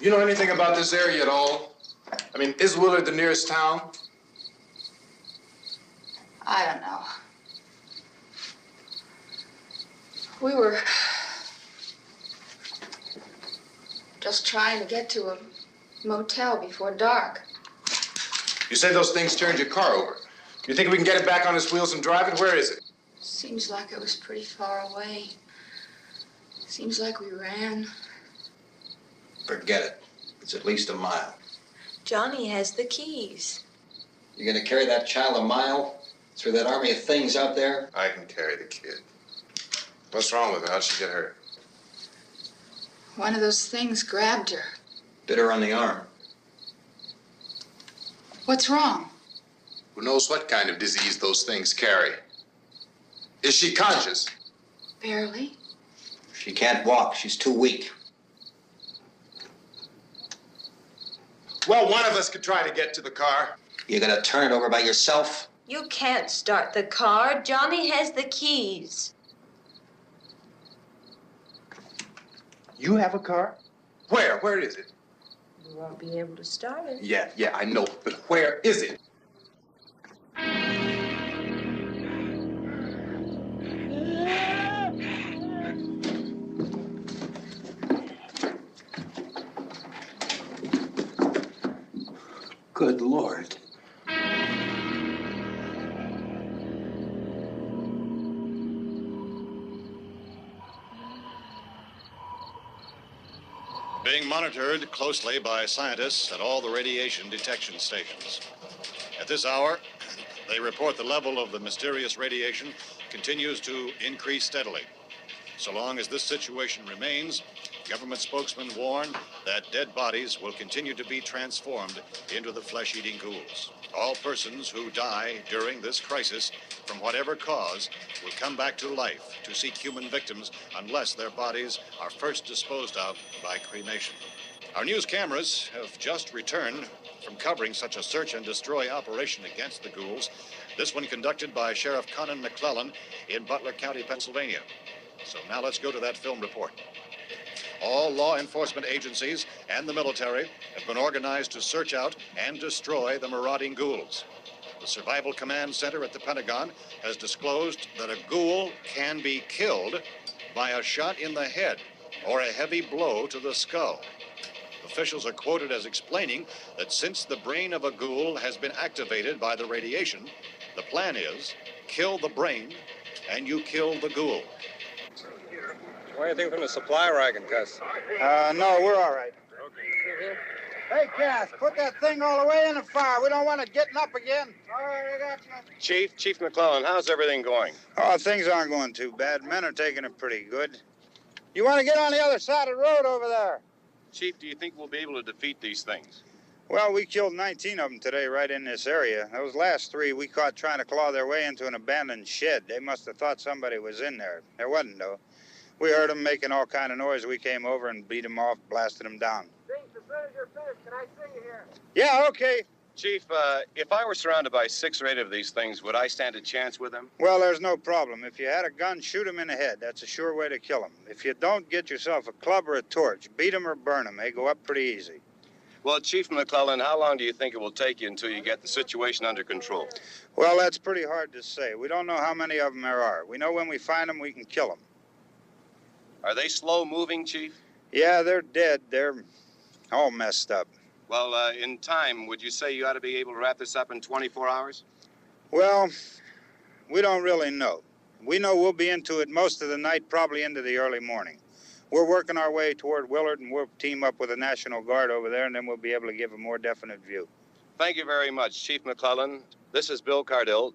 You know anything about this area at all? I mean, is Willard the nearest town? I don't know. We were just trying to get to a motel before dark. You say those things turned your car over. You think we can get it back on its wheels and drive it? Where is it? Seems like it was pretty far away. Seems like we ran. Forget it. It's at least a mile. Johnny has the keys. You're gonna carry that child a mile through that army of things out there? I can carry the kid. What's wrong with her? How'd she get hurt? One of those things grabbed her. Bit her on the arm. What's wrong? Who knows what kind of disease those things carry? Is she conscious? Barely. She can't walk. She's too weak. Well, one of us could try to get to the car. You gonna turn it over by yourself? You can't start the car. Johnny has the keys. You have a car? Where? Where is it? You won't be able to start it. Yeah, I know. But where is it? Good Lord. Being monitored closely by scientists at all the radiation detection stations. At this hour, they report the level of the mysterious radiation continues to increase steadily. So long as this situation remains, government spokesmen warn that dead bodies will continue to be transformed into the flesh-eating ghouls. All persons who die during this crisis, from whatever cause, will come back to life to seek human victims unless their bodies are first disposed of by cremation. Our news cameras have just returned from covering such a search and destroy operation against the ghouls, this one conducted by Sheriff Conan McClellan in Butler County, Pennsylvania. So now let's go to that film report. All law enforcement agencies and the military have been organized to search out and destroy the marauding ghouls. The Survival Command Center at the Pentagon has disclosed that a ghoul can be killed by a shot in the head or a heavy blow to the skull. Officials are quoted as explaining that since the brain of a ghoul has been activated by the radiation, the plan is kill the brain and you kill the ghoul. What do you think from the supply wagon, Gus? No, we're all right. Hey, Cass, put that thing all the way in the fire. We don't want it getting up again. All right, I got you. Chief McClellan, how's everything going? Oh, things aren't going too bad. Men are taking it pretty good. You want to get on the other side of the road over there? Chief, do you think we'll be able to defeat these things? Well, we killed 19 of them today right in this area. Those last 3 we caught trying to claw their way into an abandoned shed. They must have thought somebody was in there. There wasn't, though. We heard them making all kind of noise. We came over and beat them off, blasted them down. As soon as you're finished, can I see you here? Yeah, okay. Chief, if I were surrounded by 6 or 8 of these things, would I stand a chance with them? Well, there's no problem. If you had a gun, shoot them in the head. That's a sure way to kill them. If you don't, get yourself a club or a torch. Beat them or burn them. They go up pretty easy. Well, Chief McClellan, how long do you think it will take you until you get the situation under control? Well, that's pretty hard to say. We don't know how many of them there are. We know when we find them, we can kill them. Are they slow-moving, Chief? Yeah, they're dead. They're all messed up. Well, in time, would you say you ought to be able to wrap this up in 24 hours? Well, we don't really know. We know we'll be into it most of the night, probably into the early morning. We're working our way toward Willard, and we'll team up with the National Guard over there, and then we'll be able to give a more definite view. Thank you very much, Chief McClellan. This is Bill Cardill,